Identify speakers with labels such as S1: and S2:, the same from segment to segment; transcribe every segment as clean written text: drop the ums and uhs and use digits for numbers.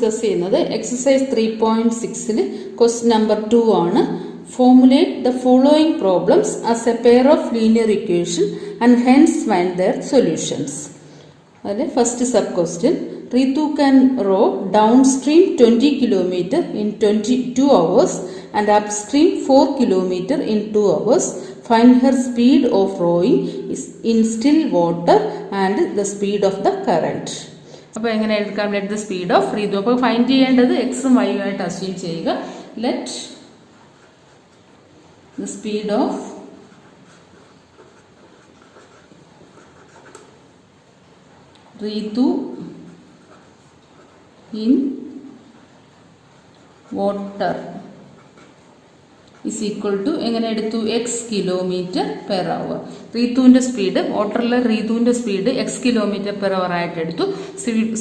S1: Discuss ചെയ്യുന്നത് exercise 3.6-ൽ question number 2 ആണ്. Formulate the following problems as a pair of linear equation and hence find their solutions. അതിൽ first sub question, Ritu can row downstream 20 km in 22 hours and upstream 4 km in 2 hours. Find her speed of rowing in still water and the speed of the current. അപ്പോൾ എങ്ങനെ എടുക്കാം? Let the speed of Ritu. അപ്പോൾ find ചെയ്യേണ്ടത് എക്സും y ആയിട്ട് assume ചെയ്യുക. Let the speed of Ritu in water is equal to എങ്ങനെ എടുത്തു? x kilometre per hour. റീതുവിൻ്റെ സ്പീഡ്, വാട്ടറിലെ റീതുവിൻ്റെ speed x kilometre per hour ആയിട്ട് എടുത്തു.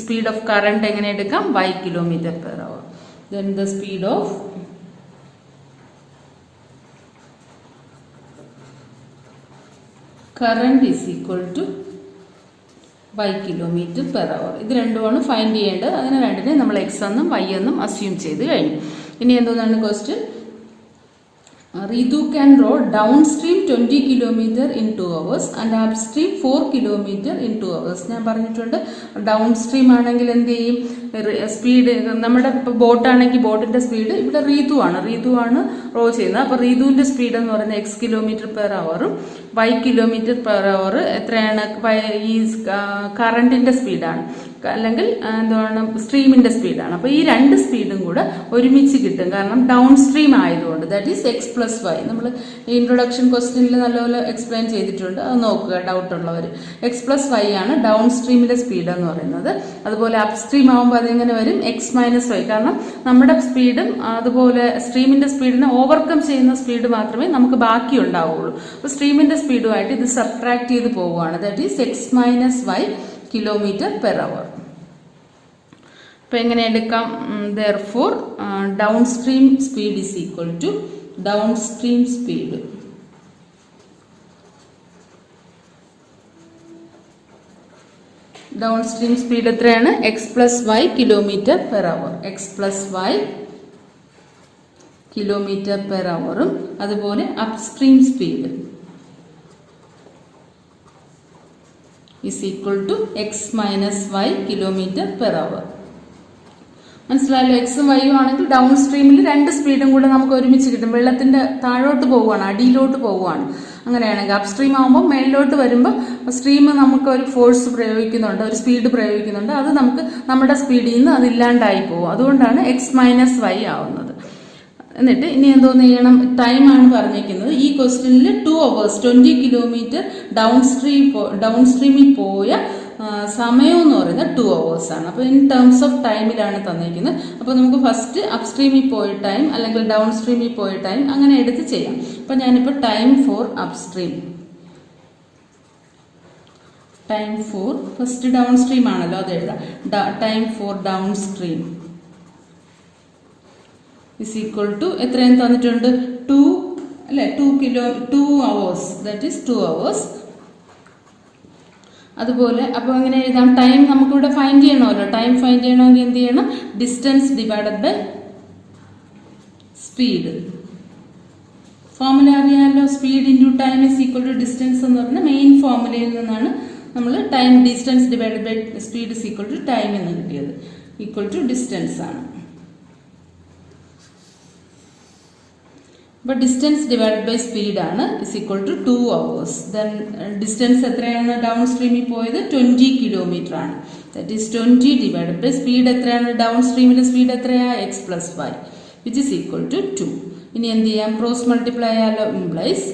S1: സ്പീഡ് ഓഫ് കറണ്ട് എങ്ങനെ എടുക്കാം? y kilometre per hour. Then the speed of current is equal to y kilometre per hour. ഇത് രണ്ടുമാണ് ഫൈൻഡ് ചെയ്യേണ്ടത്. അതിന് രണ്ടിനെ നമ്മൾ എക്സ് എന്നും വൈ എന്നും അസ്യൂം ചെയ്ത് കഴിഞ്ഞു. ഇനി എന്തോന്നാണ് question? Ritu can row downstream 20 km in 2 hours and upstream 4 km in 2 hours. ഞാൻ പറഞ്ഞിട്ടുണ്ട് ഡൗൺ സ്ട്രീം ആണെങ്കിൽ എന്ത് ചെയ്യും? സ്പീഡ് നമ്മുടെ ഇപ്പോൾ ബോട്ടാണെങ്കിൽ ബോട്ടിൻ്റെ സ്പീഡ് ഇവിടെ റീതു ആണ് റോ ചെയ്യുന്നത്. അപ്പോൾ റീതുവിൻ്റെ സ്പീഡ് എന്ന് പറയുന്നത് x കിലോമീറ്റർ പെർ അവറും y കിലോമീറ്റർ പെർ അവർ എത്രയാണ്? ഈ കറണ്ടിൻ്റെ സ്പീഡാണ്, അല്ലെങ്കിൽ എന്താണ് സ്ട്രീമിൻ്റെ സ്പീഡാണ്. അപ്പോൾ ഈ രണ്ട് സ്പീഡും കൂടെ ഒരുമിച്ച് കിട്ടും, കാരണം ഡൗൺ സ്ട്രീം ആയതുകൊണ്ട്. That is x plus y. നമ്മൾ ഇൻട്രൊഡക്ഷൻ ക്വസ്റ്റ്യനിൽ നല്ലപോലെ എക്സ്പ്ലെയിൻ ചെയ്തിട്ടുണ്ട്, അത് നോക്കുക ഡൗട്ടുള്ളവർ. എക്സ് പ്ലസ് വൈ ആണ് ഡൗൺ സ്ട്രീമിലെ സ്പീഡ് എന്ന് പറയുന്നത്. അതുപോലെ അപ് സ്ട്രീം ആകുമ്പോൾ അതെങ്ങനെ വരും? X minus y. കാരണം നമ്മുടെ സ്പീഡും അതുപോലെ സ്ട്രീമിൻ്റെ സ്പീഡിനെ ഓവർകം ചെയ്യുന്ന സ്പീഡ് മാത്രമേ നമുക്ക് ബാക്കി ഉണ്ടാവുകയുള്ളൂ. അപ്പോൾ സ്ട്രീമിൻ്റെ സ്പീഡുമായിട്ട് ഇത് സബ്ട്രാക്ട് ചെയ്ത് പോവുകയാണ്. That is x minus y kilometre per hour. അപ്പോൾ എങ്ങനെ എടുക്കാം? therefore downstream speed is equal to downstream speed downstream speed എത്രയാണ്? X plus y kilometre per hour. X plus y kilometre per അവറും അതുപോലെ upstream speed is equal to x minus y kilometre per hour. മനസ്സിലായല്ലോ? എക്സും വൈയും ആണെങ്കിൽ down സ്ട്രീമിൽ രണ്ട് സ്പീഡും കൂടെ നമുക്ക് ഒരുമിച്ച് കിട്ടും. വെള്ളത്തിൻ്റെ താഴോട്ട് പോവുകയാണ്, അടിയിലോട്ട് പോവുകയാണ്. അങ്ങനെയാണെങ്കിൽ അപ് സ്ട്രീം ആകുമ്പോൾ മേളിലോട്ട് വരുമ്പോൾ സ്ട്രീം നമുക്ക് ഒരു ഫോഴ്സ് പ്രയോഗിക്കുന്നുണ്ട്, ഒരു സ്പീഡ് പ്രയോഗിക്കുന്നുണ്ട്. അത് നമുക്ക് നമ്മുടെ സ്പീഡിൽ നിന്ന് അതില്ലാണ്ടായി പോകും. അതുകൊണ്ടാണ് എക്സ് മൈനസ് വൈ ആവുന്നത്. എന്നിട്ട് ഇനി എന്തോന്ന് ചെയ്യണം? ടൈമാണ് പറഞ്ഞിരിക്കുന്നത്. ഈ ക്വസ്റ്റ്യനിൽ 2 hours 20 കിലോമീറ്റർ ഡൗൺ സ്ട്രീമിൽ പോയ സമയം എന്ന് പറയുന്നത് 2 hours ആണ്. അപ്പോൾ ഇൻ ടേംസ് ഓഫ് ടൈമിലാണ് തന്നിരിക്കുന്നത്. അപ്പോൾ നമുക്ക് ഫസ്റ്റ് അപ് സ്ട്രീമിൽ പോയ ടൈം അല്ലെങ്കിൽ ഡൗൺ സ്ട്രീമിൽ പോയ ടൈം അങ്ങനെ എടുത്ത് ചെയ്യാം. അപ്പോൾ ഞാനിപ്പോൾ time for up stream, time for first down stream ആണല്ലോ, അത് എഴുതാം. Time for down stream is equal to എത്രയും തന്നിട്ടുണ്ട്? 2 hours. That is 2 hours. അതുപോലെ അപ്പോൾ എങ്ങനെ എഴുതാം? ടൈം നമുക്കിവിടെ ഫൈൻഡ് ചെയ്യണമല്ലോ. ടൈം ഫൈൻഡ് ചെയ്യണമെങ്കിൽ എന്ത് ചെയ്യണം? Distance divided by speed. Formula അറിയാമല്ലോ. Speed into time is equal to distance എന്ന് പറഞ്ഞാൽ മെയിൻ ഫോർമുലയിൽ നിന്നാണ് നമ്മൾ time distance divided by speed is equal to time എന്ന് കിട്ടിയത്. ഈക്വൽ ടു ഡിസ്റ്റൻസ് ആണ്. അപ്പോൾ ഡിസ്റ്റൻസ് ഡിവൈഡ് ബൈ സ്പീഡ് ആണ് is equal to 2 hours. Then distance എത്രയാണ്? ഡൗൺ സ്ട്രീമിൽ പോയത് 20 കിലോമീറ്റർ ആണ്. That is 20 divide by speed എത്രയാണ്? ഡൗൺ സ്ട്രീമിൻ്റെ സ്പീഡ് എത്രയാണ്? X plus y which is equal to 2. ഇനി എന്ത് ചെയ്യാം? ക്രോസ് മൾട്ടിപ്ലൈ ആയാലോ? Implies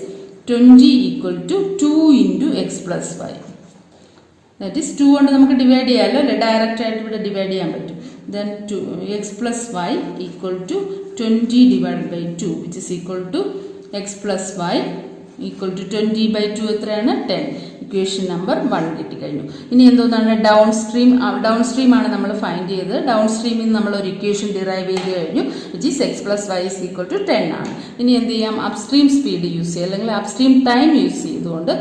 S1: 20 equal to 2 into x plus y. That is 2 കൊണ്ട് നമുക്ക് ഡിവൈഡ് ചെയ്യാമല്ലോ അല്ലേ? ഡയറക്റ്റ് ആയിട്ട് ഇവിടെ ഡിവൈഡ് ചെയ്യാൻ പറ്റും. then 2x plus y equal to 20 divided by 2 which is equal to x plus y equal to 20 by 2 എത്രയാണ്? 10. Equation number 1 കിട്ടിക്കഴിഞ്ഞു. ഇനി എന്തോന്നാണ്? ഡൗൺ സ്ട്രീം ആണ് നമ്മൾ ഫൈൻഡ് ചെയ്തത്. ഡൗൺ സ്ട്രീമിൽ നിന്ന് നമ്മൾ ഒരു ഇക്വേഷൻ ഡിറൈവ് ചെയ്ത് കഴിഞ്ഞു, which is x plus y is equal to 10 ആണ്. ഇനി എന്ത് ചെയ്യാം? അപ്സ്ട്രീം സ്പീഡ് യൂസ് ചെയ്യുക, അല്ലെങ്കിൽ അപ്സ്ട്രീം ടൈം യൂസ് ചെയ്തുകൊണ്ട്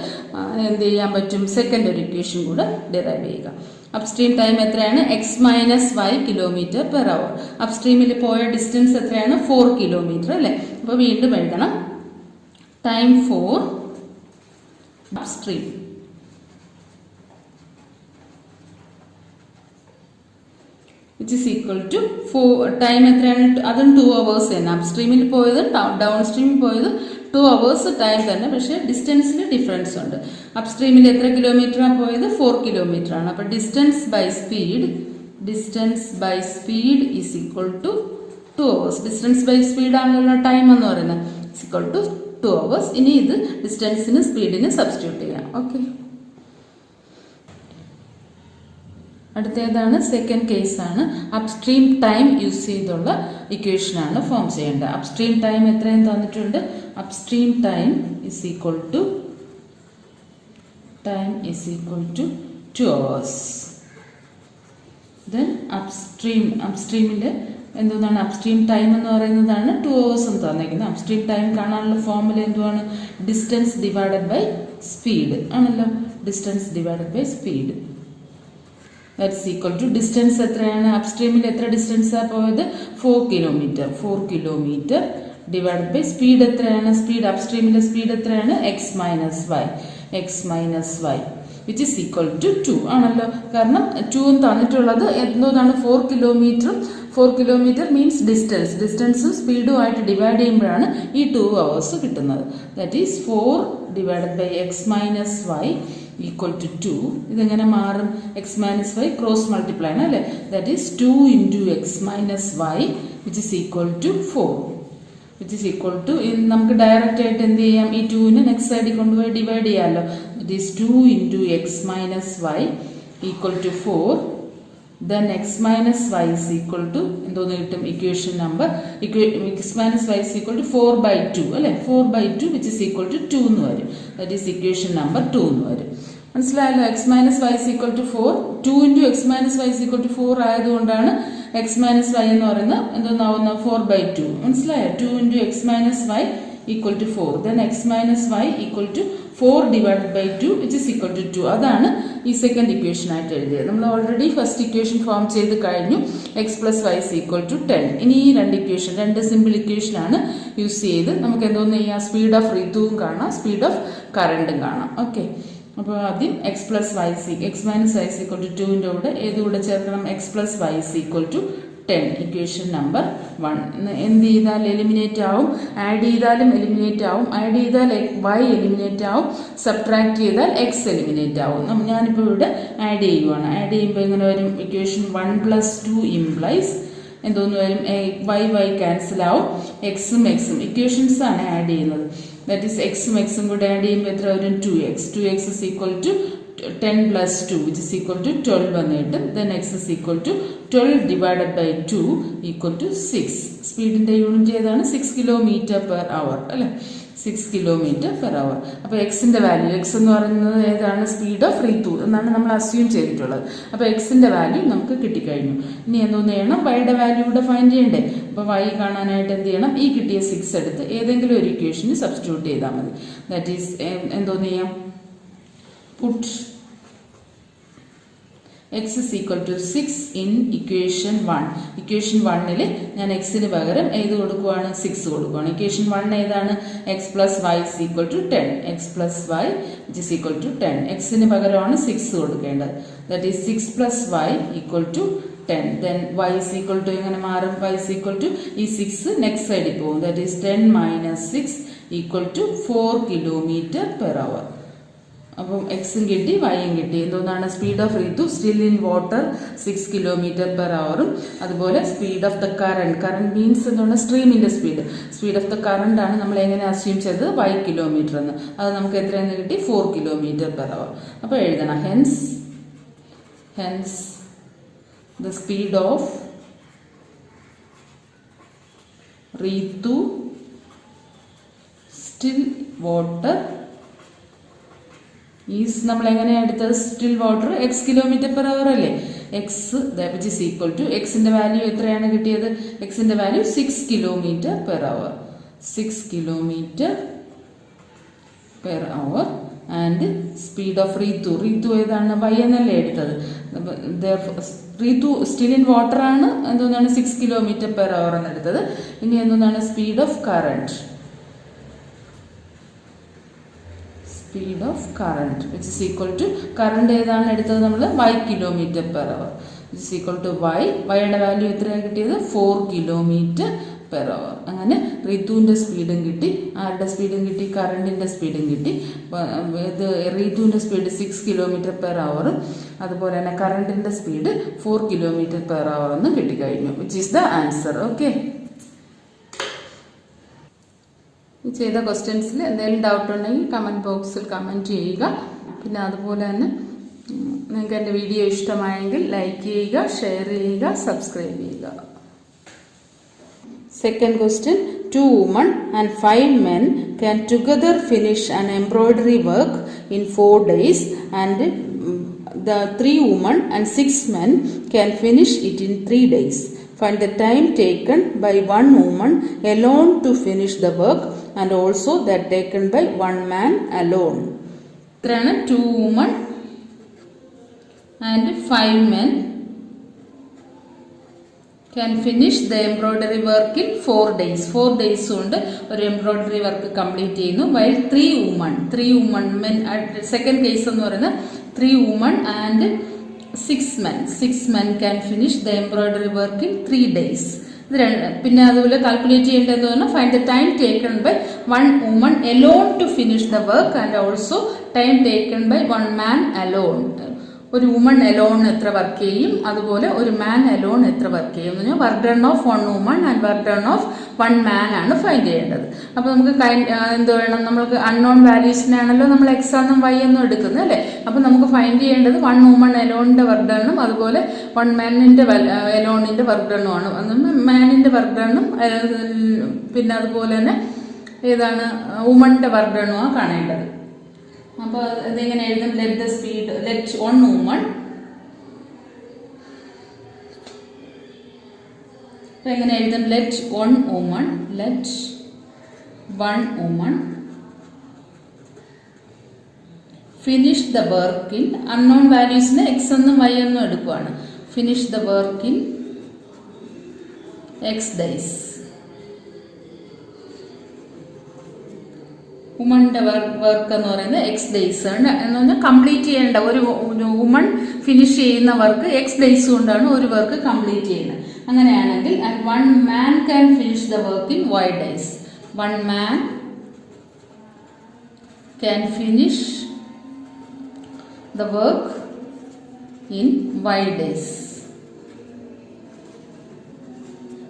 S1: എന്ത് ചെയ്യാൻ പറ്റും? സെക്കൻഡ് ഒരു ഇക്വേഷൻ കൂടെ ഡിറൈവ് ചെയ്യുക. അപ്സ്ട്രീം ടൈം എത്രയാണ്? X minus y kilometre per hour. അപ്സ്ട്രീമിൽ പോയ ഡിസ്റ്റൻസ് എത്രയാണ്? 4 കിലോമീറ്റർ അല്ലേ? അപ്പോൾ വീണ്ടും എഴുതണം time for upstream which is equal to time എത്രയാണ്? അതും 2 hours തന്നെ. അപ്സ്ട്രീമിൽ പോയത് ഡൗൺ സ്ട്രീമിൽ പോയത് 2 hours ടൈം തന്നെ, പക്ഷേ ഡിസ്റ്റൻസിൽ ഡിഫറൻസ് ഉണ്ട്. അപ്സ്ട്രീമിൽ എത്ര കിലോമീറ്ററാണ് പോയത്? 4 കിലോമീറ്റർ ആണ്. അപ്പോൾ distance by speed is equal to 2 hours. Distance by speed ആണല്ലോ ടൈം എന്ന് പറയുന്നത്. Is equal to 2 hours. ഇനി ഇത് ഡിസ്റ്റൻസിന് സ്പീഡിന് സബ്സ്റ്റിറ്റ്യൂട്ട് ചെയ്യാം. ഓക്കെ, അടുത്തേതാണ് സെക്കൻഡ് കേസാണ്. അപ്സ്ട്രീം ടൈം യൂസ് ചെയ്തുള്ള ഇക്വേഷനാണ് ഫോം ചെയ്യേണ്ടത്. അപ്സ്ട്രീം ടൈം എത്രയും തന്നിട്ടുണ്ട്? Upstream time is equal to 2 hours. Then അപ്സ്ട്രീമിൽ എന്താണ് അപ്സ്ട്രീം ടൈം എന്ന് പറയുന്നതാണ് 2 hours എന്ന് തന്നിരിക്കുന്നത്. അപ്സ്ട്രീം ടൈം കാണാനുള്ള ഫോർമുല എന്തുവാണ്? ഡിസ്റ്റൻസ് ഡിവൈഡഡ് ബൈ സ്പീഡ് ആണല്ലോ. Distance divided by speed that is equal to distance എത്രയാണ്? അപ്സ്ട്രീമിൽ എത്ര ഡിസ്റ്റൻസാണ് പോയത്? 4 കിലോമീറ്റർ ഡിവൈഡഡ് ബൈ സ്പീഡ് എത്രയാണ്? സ്പീഡ് അപ്സ്ട്രീമിലെ സ്പീഡ് എത്രയാണ്? X minus y which is equal to 2 ആണല്ലോ. കാരണം 2 തന്നിട്ടുള്ളത് എന്താണ്? 4 കിലോമീറ്റർ മീൻസ് ഡിസ്റ്റൻസും സ്പീഡുമായിട്ട് ഡിവൈഡ് ചെയ്യുമ്പോഴാണ് ഈ 2 hours കിട്ടുന്നത്. That is 4 divided by x minus y equal to 2. ഇതെങ്ങനെ മാറും? X minus y cross multiply ആണ് അല്ലേ? That is 2 into x minus y which is equal to 4. Which is equal to നമുക്ക് ഡയറക്റ്റ് ആയിട്ട് എന്ത് ചെയ്യാം? ഈ 2നെ നെക്സ്റ്റ് സൈഡിൽ കൊണ്ടുപോയി ഡിവൈഡ് ചെയ്യാമല്ലോ. That is 2 into x minus y equal to 4. Then x minus y is equal to എന്തോന്ന് കിട്ടും? Equation number x minus y is equal to 4/2 അല്ലേ? 4/2 വിച്ച് ഇസ് ഈക്വൽ ടു 2 എന്ന് വരും. ദാറ്റ് ഈസ് ഇക്വേഷൻ നമ്പർ 2 എന്ന് വരും. മനസ്സിലായല്ലോ? X minus y is equal to 4. 2 into x minus y is equal to 4 ആയതുകൊണ്ടാണ് X minus Y എന്ന് പറയുന്നത് എന്തോന്നാവുന്ന 4/2. മനസ്സിലായോ? 2 into x minus y equal to 4. Then x minus y equal to 4 divided by 2 which is equal to 2. അതാണ് ഈ second equation ആയിട്ട് എഴുതിയത്. നമ്മൾ already first equation form ചെയ്ത് കഴിഞ്ഞു. X plus y is equal to 10. ഇനി ഈ രണ്ട് സിമ്പിൾ ഇക്വേഷനാണ് യൂസ് ചെയ്ത് നമുക്ക് എന്തോന്ന് ചെയ്യാം? സ്പീഡ് ഓഫ് ഋതുവും കാണാം, സ്പീഡ് ഓഫ് കറണ്ടും കാണാം. ഓക്കെ, അപ്പോൾ ആദ്യം x minus y is equal to 2ൻ്റെ കൂടെ ഏതുകൂടെ ചേർക്കണം? X plus y is equal to 10. Equation number 1 എന്ത് ചെയ്താൽ എലിമിനേറ്റ് ആവും? ആഡ് ചെയ്താലും എലിമിനേറ്റ് ആവും. ആഡ് ചെയ്താൽ വൈ എലിമിനേറ്റ് ആവും, സബ്ട്രാക്ട് ചെയ്താൽ എക്സ് എലിമിനേറ്റ് ആവും. ഞാനിപ്പോൾ ഇവിടെ ആഡ് ചെയ്യുവാണ്. ആഡ് ചെയ്യുമ്പോൾ ഇങ്ങനെ വരും? ഇക്വേഷൻ 1 + 2 ഇംപ്ലൈസ് എന്തോന്ന് വരും? വൈ ക്യാൻസൽ ആവും, എക്സും ഇക്വേഷൻസ് ആണ് ആഡ് ചെയ്യുന്നത്. ദാറ്റ് ഈസ് എക്സും കൂടെ ആഡ് ചെയ്യുമ്പോൾ എത്ര വരും? 2x is equal to 10 + 2 which is equal to 12 എന്ന് കിട്ടും. Then x is equal to 12 divided by 2 equal to 6. സ്പീഡിന്റെ unit ഏതാണ്? 6 km/h അല്ലേ? 6 km/h. അപ്പോൾ എക്സിന്റെ വാല്യൂ, എക്സ് എന്ന് പറയുന്നത് ഏതാണ്? സ്പീഡ് ഓഫ് ഋതു എന്നാണ് നമ്മൾ അസ്യൂം ചെയ്തിട്ടുള്ളത്. അപ്പോൾ എക്സിന്റെ വാല്യൂ നമുക്ക് കിട്ടിക്കഴിഞ്ഞു. ഇനി എന്തോന്ന് ചെയ്യണം? വൈയുടെ വാല്യൂ ഇവിടെ ഫൈൻഡ് ചെയ്യണ്ടേ? അപ്പോൾ വൈ കാണാനായിട്ട് എന്ത് ചെയ്യണം? ഈ കിട്ടിയ 6 എടുത്ത് ഏതെങ്കിലും ഒരു ഇക്വേഷന് സബ്സ്റ്റിറ്റ്യൂട്ട് ചെയ്താൽ മതി. ദാറ്റ് ഈസ് എന്തോന്ന് ചെയ്യാം? Put x is equal to 6 in equation 1. Equation 1ൽ ഞാൻ എക്സിന് പകരം ഏത് കൊടുക്കുവാണ്? 6 കൊടുക്കുവാണ്. ഇക്വേഷൻ 1 ഏതാണ്? x plus y is equal to 10. x plus y which is equal to 10. എക്സിന് പകരമാണ് 6 കൊടുക്കേണ്ടത്. That is 6 plus y equal to 10. Then y is equal to എങ്ങനെ മാറും? y is equal to ഈ 6 നെക്സ്റ്റ് സൈഡിൽ പോകും. That is 10 minus 6 equal to 4 km/h. അപ്പം എക്സും കിട്ടി, വൈയും കിട്ടി. എന്തോന്നാണ്? Speed of Ritu still in water 6 km/h. അതുപോലെ speed of the current means എന്താണ്? സ്ട്രീമിന്റെ സ്പീഡ് ഓഫ് ദ കറണ്ട് ആണ് നമ്മൾ എങ്ങനെ അസ്യൂം ചെയ്തത്? 5 കിലോമീറ്റർ എന്ന്. അത് നമുക്ക് എത്രയെന്ന് കിട്ടി? 4 km/h. അപ്പോൾ എഴുതണം hence the speed of Ritu still water is നമ്മൾ എങ്ങനെയാണ് എടുത്തത്? സ്റ്റിൽ വാട്ടർ x km/h അല്ലേ? X which is equal to എക്സിന്റെ വാല്യൂ എത്രയാണ് കിട്ടിയത്? എക്സിന്റെ value 6 km/h. 6 km/h and speed of Ritu. Ritu ഏതാണ്? വൈ എന്നല്ലേ എടുത്തത്. റീതു സ്റ്റിൽ ഇൻ വാട്ടർ ആണ് എന്താണ് 6 km/h എന്ന് എടുത്തത്. ഇനി എന്താണ് speed of current. Speed of current which is equal to current ഏതാണ് എടുത്തത് നമ്മൾ y km/h which is equal to വൈയുടെ വാല്യൂ എത്രയാണ് കിട്ടിയത്? 4 km/h. അങ്ങനെ ഋതുവിൻ്റെ സ്പീഡും കിട്ടി. ആരുടെ സ്പീഡും കിട്ടി? കറണ്ടിൻ്റെ സ്പീഡും കിട്ടി. ഇത് ഋതുവിൻ്റെ സ്പീഡ് 6 km/h, അതുപോലെ തന്നെ കറണ്ടിൻ്റെ സ്പീഡ് 4 km/h എന്ന് കിട്ടിക്കഴിഞ്ഞു. Which is the answer. Okay, ചെയ്ത ക്വസ്റ്റ്യൻസിൽ എന്തെങ്കിലും ഡൗട്ട് ഉണ്ടെങ്കിൽ കമൻറ്റ് ബോക്സിൽ കമൻറ്റ് ചെയ്യുക. പിന്നെ അതുപോലെ തന്നെ നിങ്ങൾക്ക് എൻ്റെ വീഡിയോ ഇഷ്ടമായെങ്കിൽ ലൈക്ക് ചെയ്യുക, ഷെയർ ചെയ്യുക, സബ്സ്ക്രൈബ് ചെയ്യുക. Second question, 2 women and 5 men can together finish an embroidery work in 4 days, and the 3 women and 6 men can finish it in 3 days. Find the time taken by one woman alone to finish the work and also that taken by one man alone. 2 women and 5 men can finish the embroidery work in 4 days. 4 days കൊണ്ട് ഒരു embroidery work complete ചെയ്യുന്നു. While 3 women men, second case എന്ന് പറയുന്നത് 3 women and 6 men can finish the embroidery work in 3 days. പിന്നെ അതുപോലെ calculate ചെയ്യേണ്ടതെന്ന് പറഞ്ഞാൽ find the time taken by one woman alone to finish the work and also time taken by one man alone. ഒരു woman alone എത്ര work ചെയ്യും, അതുപോലെ ഒരു മാൻ Elon എത്ര വർക്ക് ചെയ്യും എന്ന് പറഞ്ഞാൽ work done of 1 woman and work done of 1 man ആണ് ഫൈൻഡ് ചെയ്യേണ്ടത്. അപ്പോൾ നമുക്ക് എന്ത് വേണം, നമ്മൾക്ക് അൺനോൺ വാല്യൂസിനാണല്ലോ നമ്മൾ എക്സ് എന്നും വൈ എന്നും എടുക്കുന്നത് അല്ലേ. അപ്പോൾ നമുക്ക് ഫൈൻഡ് ചെയ്യേണ്ടത് 1 woman എലോണിൻ്റെ വർക്ക് ഡണ്ണും അതുപോലെ 1 manൻ്റെ എലോണിൻ്റെ വർക്ക് ഡണ്ണും ആണ്. മാനിൻ്റെ വർക്ക് ഡണ്ണും പിന്നെ അതുപോലെ തന്നെ ഏതാണ് വുമണിൻ്റെ വർക്ക് ഡണ്ണുമാണ് കാണേണ്ടത്. അപ്പോൾ ഇതെങ്ങനെ എഴുതും? ലെറ്റ് 1 woman, അപ്പോൾ എങ്ങനെ എഴുതും? Let 1 woman finish the work in, unknown വാല്യൂസിന് എക്സ് എന്നും വൈ എന്നും എടുക്കുവാണ്. Finish the work in x days. വുമണിൻ്റെ വർക്ക് എന്ന് പറയുന്നത് എക്സ് ഡേയ്സ് ആണ്. എന്ന് പറഞ്ഞാൽ കംപ്ലീറ്റ് ചെയ്യേണ്ട ഒരു വുമൺ ഫിനിഷ് ചെയ്യുന്ന വർക്ക് എക്സ് ഡേയ്സ് കൊണ്ടാണ് ഒരു വർക്ക് കംപ്ലീറ്റ് ചെയ്യുന്നത്. അങ്ങനെയാണെങ്കിൽ 1 man can finish the work in y days. 1 man can finish the work in y days.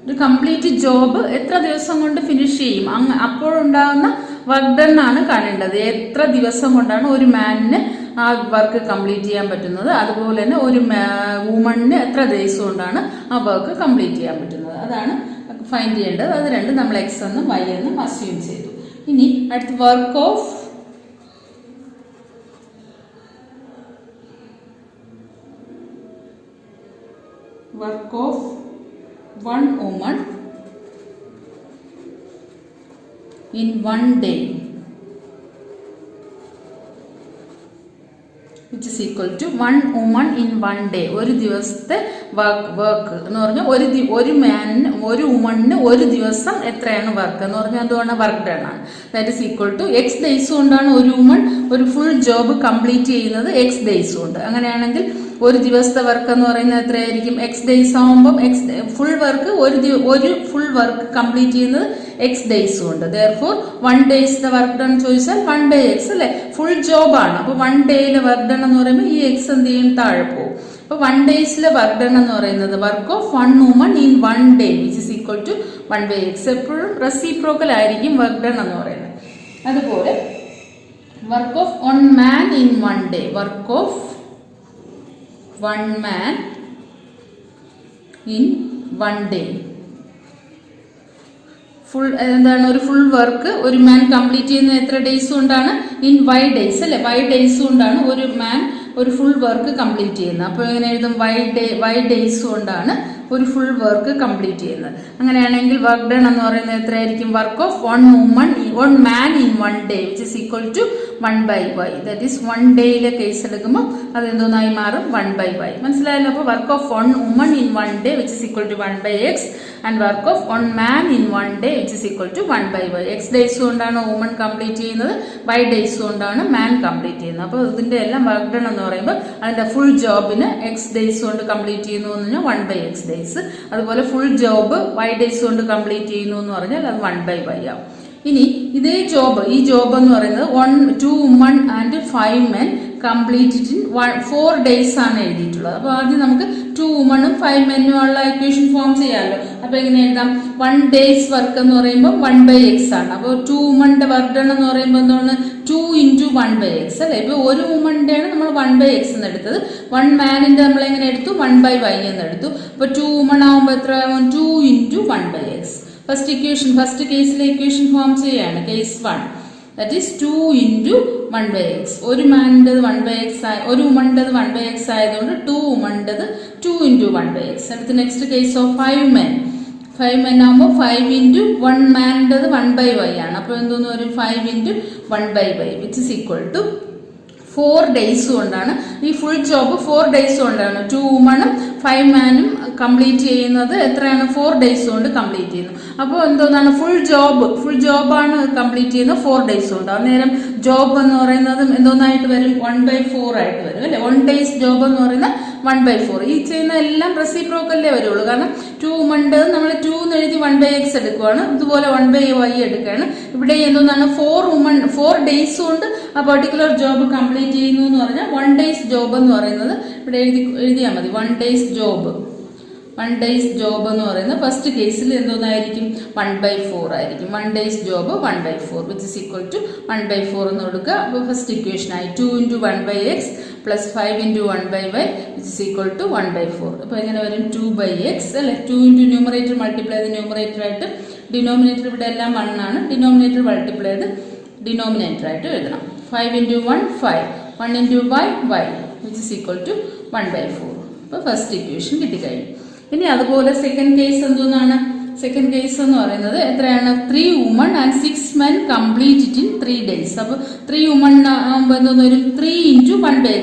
S1: ഒരു കംപ്ലീറ്റ് ജോബ് എത്ര ദിവസം കൊണ്ട് ഫിനിഷ് ചെയ്യും, അപ്പോഴുണ്ടാകുന്ന വർക്ക് ഡൺ ആണ് കാണേണ്ടത്. എത്ര ദിവസം കൊണ്ടാണ് ഒരു മാനിന് ആ വർക്ക് കംപ്ലീറ്റ് ചെയ്യാൻ പറ്റുന്നത്, അതുപോലെ തന്നെ ഒരു വുമണിന് എത്ര ദിവസം കൊണ്ടാണ് ആ വർക്ക് കംപ്ലീറ്റ് ചെയ്യാൻ പറ്റുന്നത്, അതാണ് ഫൈൻഡ് ചെയ്യേണ്ടത്. അത് രണ്ടും നമ്മൾ എക്സ് എന്നും വൈ എന്നും അസ്യൂം ചെയ്തു. ഇനി അടുത്ത work of 1 woman in 1 day, which is equal to 1 woman in 1 day. ഒരു ദിവസത്തെ വർക്ക് എന്ന് പറഞ്ഞാൽ ഒരു മാനിന് ഒരു വുമണിന് ഒരു ദിവസം എത്രയാണ് വർക്ക് എന്ന് പറഞ്ഞാൽ അതുകൊണ്ട് വർക്ക് ഡൺ ആണ്. That is equal to x days കൊണ്ടാണ് ഒരു വുമൺ ഒരു ഫുൾ ജോബ് കംപ്ലീറ്റ് ചെയ്യുന്നത് എക്സ് ഡേയ്സ് കൊണ്ട്. അങ്ങനെയാണെങ്കിൽ ഒരു ദിവസത്തെ വർക്ക് എന്ന് പറയുന്നത് എത്രയായിരിക്കും? എക്സ് ഡേയ്സ് ആവുമ്പം ഫുൾ വർക്ക് ഒരു ഫുൾ വർക്ക് കംപ്ലീറ്റ് ചെയ്യുന്നത് എക്സ് ഡേയ്സ് കൊണ്ട്. ദെയർഫോർ 1 days വർക്ക് ഡൺ ചോദിച്ചാൽ 1 day എക്സ് അല്ലേ, ഫുൾ ജോബാണ്. അപ്പോൾ 1 day വർക്ക് ഡൺ എന്ന് പറയുമ്പോൾ ഈ എക്സ് എന്ത് ചെയ്യും? താഴെ പോകും. അപ്പോൾ 1 days വർക്ക് ഡൺ എന്ന് പറയുന്നത് work of 1 woman in 1 day which is equal to 1 by x. എപ്പോഴും റെസിപ്രോക്കൽ ആയിരിക്കും വർക്ക് ഡൺ എന്ന് പറയുന്നത്. അതുപോലെ work of 1 man in 1 day, work of 1 man in 1 day. Full എന്താണ് ഒരു ഫുൾ വർക്ക് ഒരു മാൻ കംപ്ലീറ്റ് ചെയ്യുന്ന എത്ര ഡേയ്സ് കൊണ്ടാണ്? ഇൻ വൈ ഡേയ്സ് അല്ലേ, വൈ ഡേയ്സ് കൊണ്ടാണ് ഒരു മാൻ ഒരു ഫുൾ വർക്ക് കംപ്ലീറ്റ് ചെയ്യുന്നത്. അപ്പോൾ എങ്ങനെ എഴുതും? വൈ ഡേയ്സ് കൊണ്ടാണ് ഒരു ഫുൾ വർക്ക് കംപ്ലീറ്റ് ചെയ്യുന്നത്. അങ്ങനെയാണെങ്കിൽ വർക്ക് ഡൺ എന്ന് പറയുന്നത് എത്രയായിരിക്കും? Work of 1 man in 1 day which is equal to 1/y. That is 1 ഡേയിലെ കേസ് എടുക്കുമ്പോൾ അതെന്തോന്നായി മാറും 1/y. മനസ്സിലായല്ലോ? അപ്പോൾ work of 1 woman in 1 day which is equal to 1/x and work of 1 man in 1 day which is equal to 1/y. x days കൊണ്ടാണ് woman complete ചെയ്യുന്നത്, y days കൊണ്ടാണ് മാൻ complete ചെയ്യുന്നത്. അപ്പോൾ ഇതിന്റെ എല്ലാം വർക്ക് ഡൺ എന്ന് പറയുമ്പോൾ അതിന്റെ ഫുൾ ജോബിന് x ഡേയ്സ് കൊണ്ട് കംപ്ലീറ്റ് ചെയ്യുന്നു എന്ന് പറഞ്ഞാൽ 1/x ഡേയ്സ്. അതുപോലെ ഫുൾ ജോബ് y ഡേയ്സ് കൊണ്ട് കംപ്ലീറ്റ് ചെയ്യുന്നു എന്ന് പറഞ്ഞാൽ അത് 1/y ആവും. ഇനി ഇതേ ജോബ്, ഈ ജോബ് എന്ന് പറയുന്നത് 2 women and 5 men completed in 4 days ആണ് എഴുതിയിട്ടുള്ളത്. അപ്പോൾ ആദ്യം നമുക്ക് 2 women 5 men ഉള്ള ഇക്വേഷൻ ഫോം ചെയ്യാമല്ലോ. അപ്പൊ എങ്ങനെ എഴുതാം? 1 days വർക്ക് എന്ന് പറയുമ്പോൾ 1/x ആണ്. അപ്പോൾ 2 womenന്റെ വർക്ക് ഡൺ എന്ന് പറയുമ്പോൾ എന്താണ് 2 into 1/x അല്ലെ? ഇപ്പൊ ഒരു വുമന്റെ ആണ് നമ്മൾ 1/x എന്ന് എടുത്തത്. 1 മാനിന്റെ നമ്മൾ എങ്ങനെ എടുത്തു? 1/y എന്ന് എടുത്തു. അപ്പൊ 2 women ആവുമ്പോൾ എത്ര ആവും? 2 into 1/x. First equation, first കേസിലെ ഇക്വേഷൻ ഫോം ചെയ്യാണ്. Case 1 that is 2 into 1/x. ഒരു മാനിൻ്റെത് 1/x, ഒരു വുമൻ്റെത് 1/x ആയതുകൊണ്ട് 2 വുമൻ്റെത് 2 into 1/x. അടുത്ത next case of 5 men. 5 men ആകുമ്പോൾ 5 into 1 മാനിൻ്റെത് 1/y ആണ്. അപ്പോൾ എന്തോന്ന് വരും? 5 into 1/y which is equal to 4 days കൊണ്ടാണ് ഈ ഫുൾ ജോബ് 4 days കൊണ്ടാണ് 2 womenഉം 5 മാനും കംപ്ലീറ്റ് ചെയ്യുന്നത്. എത്രയാണ്? 4 days കൊണ്ട് കംപ്ലീറ്റ് ചെയ്യുന്നു. അപ്പോൾ എന്തോന്നാണ്? ഫുൾ ജോബാണ് കംപ്ലീറ്റ് ചെയ്യുന്നത് 4 days കൊണ്ട്. അന്നേരം ജോബ് എന്ന് പറയുന്നത് എന്തോന്നായിട്ട് വരും? 1/4 ആയിട്ട് വരും അല്ലെ? 1 days ജോബ് എന്ന് പറയുന്നത് 1/4. ഈ ചെയ്യുന്ന എല്ലാം റെസിപ്രോക്കല്ലേ വരുള്ളൂ. കാരണം 2 womenന്റെ നമ്മൾ 2 എന്ന് എഴുതി 1/x എടുക്കുവാണ്, ഇതുപോലെ 1/y എടുക്കുകയാണ്. ഇവിടെ എന്തോന്നാണ്? 4 days കൊണ്ട് ആ പർട്ടിക്കുലർ ജോബ് കംപ്ലീറ്റ് ചെയ്യുന്നു എന്ന് പറഞ്ഞാൽ 1 days ജോബ് എന്ന് പറയുന്നത് ഇവിടെ എഴുതിയാൽ മതി. 1 days ജോബ് എന്ന് പറയുന്നത് ഫസ്റ്റ് കേസിൽ എന്തോന്നായിരിക്കും? 1/4 ആയിരിക്കും. 1 days job 1/4 which is equal to 1/4 എന്ന് കൊടുക്കുക. അപ്പോൾ ഫസ്റ്റ് ഇക്വേഷൻ ആയി 2 into 1/x plus 5 into 1/y which is equal to 1/4. അപ്പോൾ എങ്ങനെ വരും? 2/x അല്ലെ? 2 into ന്യൂമറേറ്റർ മൾട്ടിപ്ലൈ ചെയ്ത് ന്യൂമറേറ്റർ ആയിട്ട്, ഡിനോമിനേറ്റർ ഇവിടെ എല്ലാം 1 ആണ്, ഡിനോമിനേറ്റർ മൾട്ടിപ്ലൈ ചെയ്ത് ഡിനോമിനേറ്റർ ആയിട്ട് എഴുതണം. 5 into 1 5, 1 into y which is equal to 1/4. അപ്പോൾ ഫസ്റ്റ് ഇക്വേഷൻ കിട്ടിക്കഴിഞ്ഞു. ഇനി അതുപോലെ സെക്കൻഡ് കേസ് എന്തോന്നാണ്? സെക്കൻഡ് കേസ് എന്ന് പറയുന്നത് എത്രയാണ്? 3 women and 6 men completed in 3 days. അപ്പോൾ 3 women ആകുമ്പോൾ എന്തോന്ന് വരും? 3 into 1/x.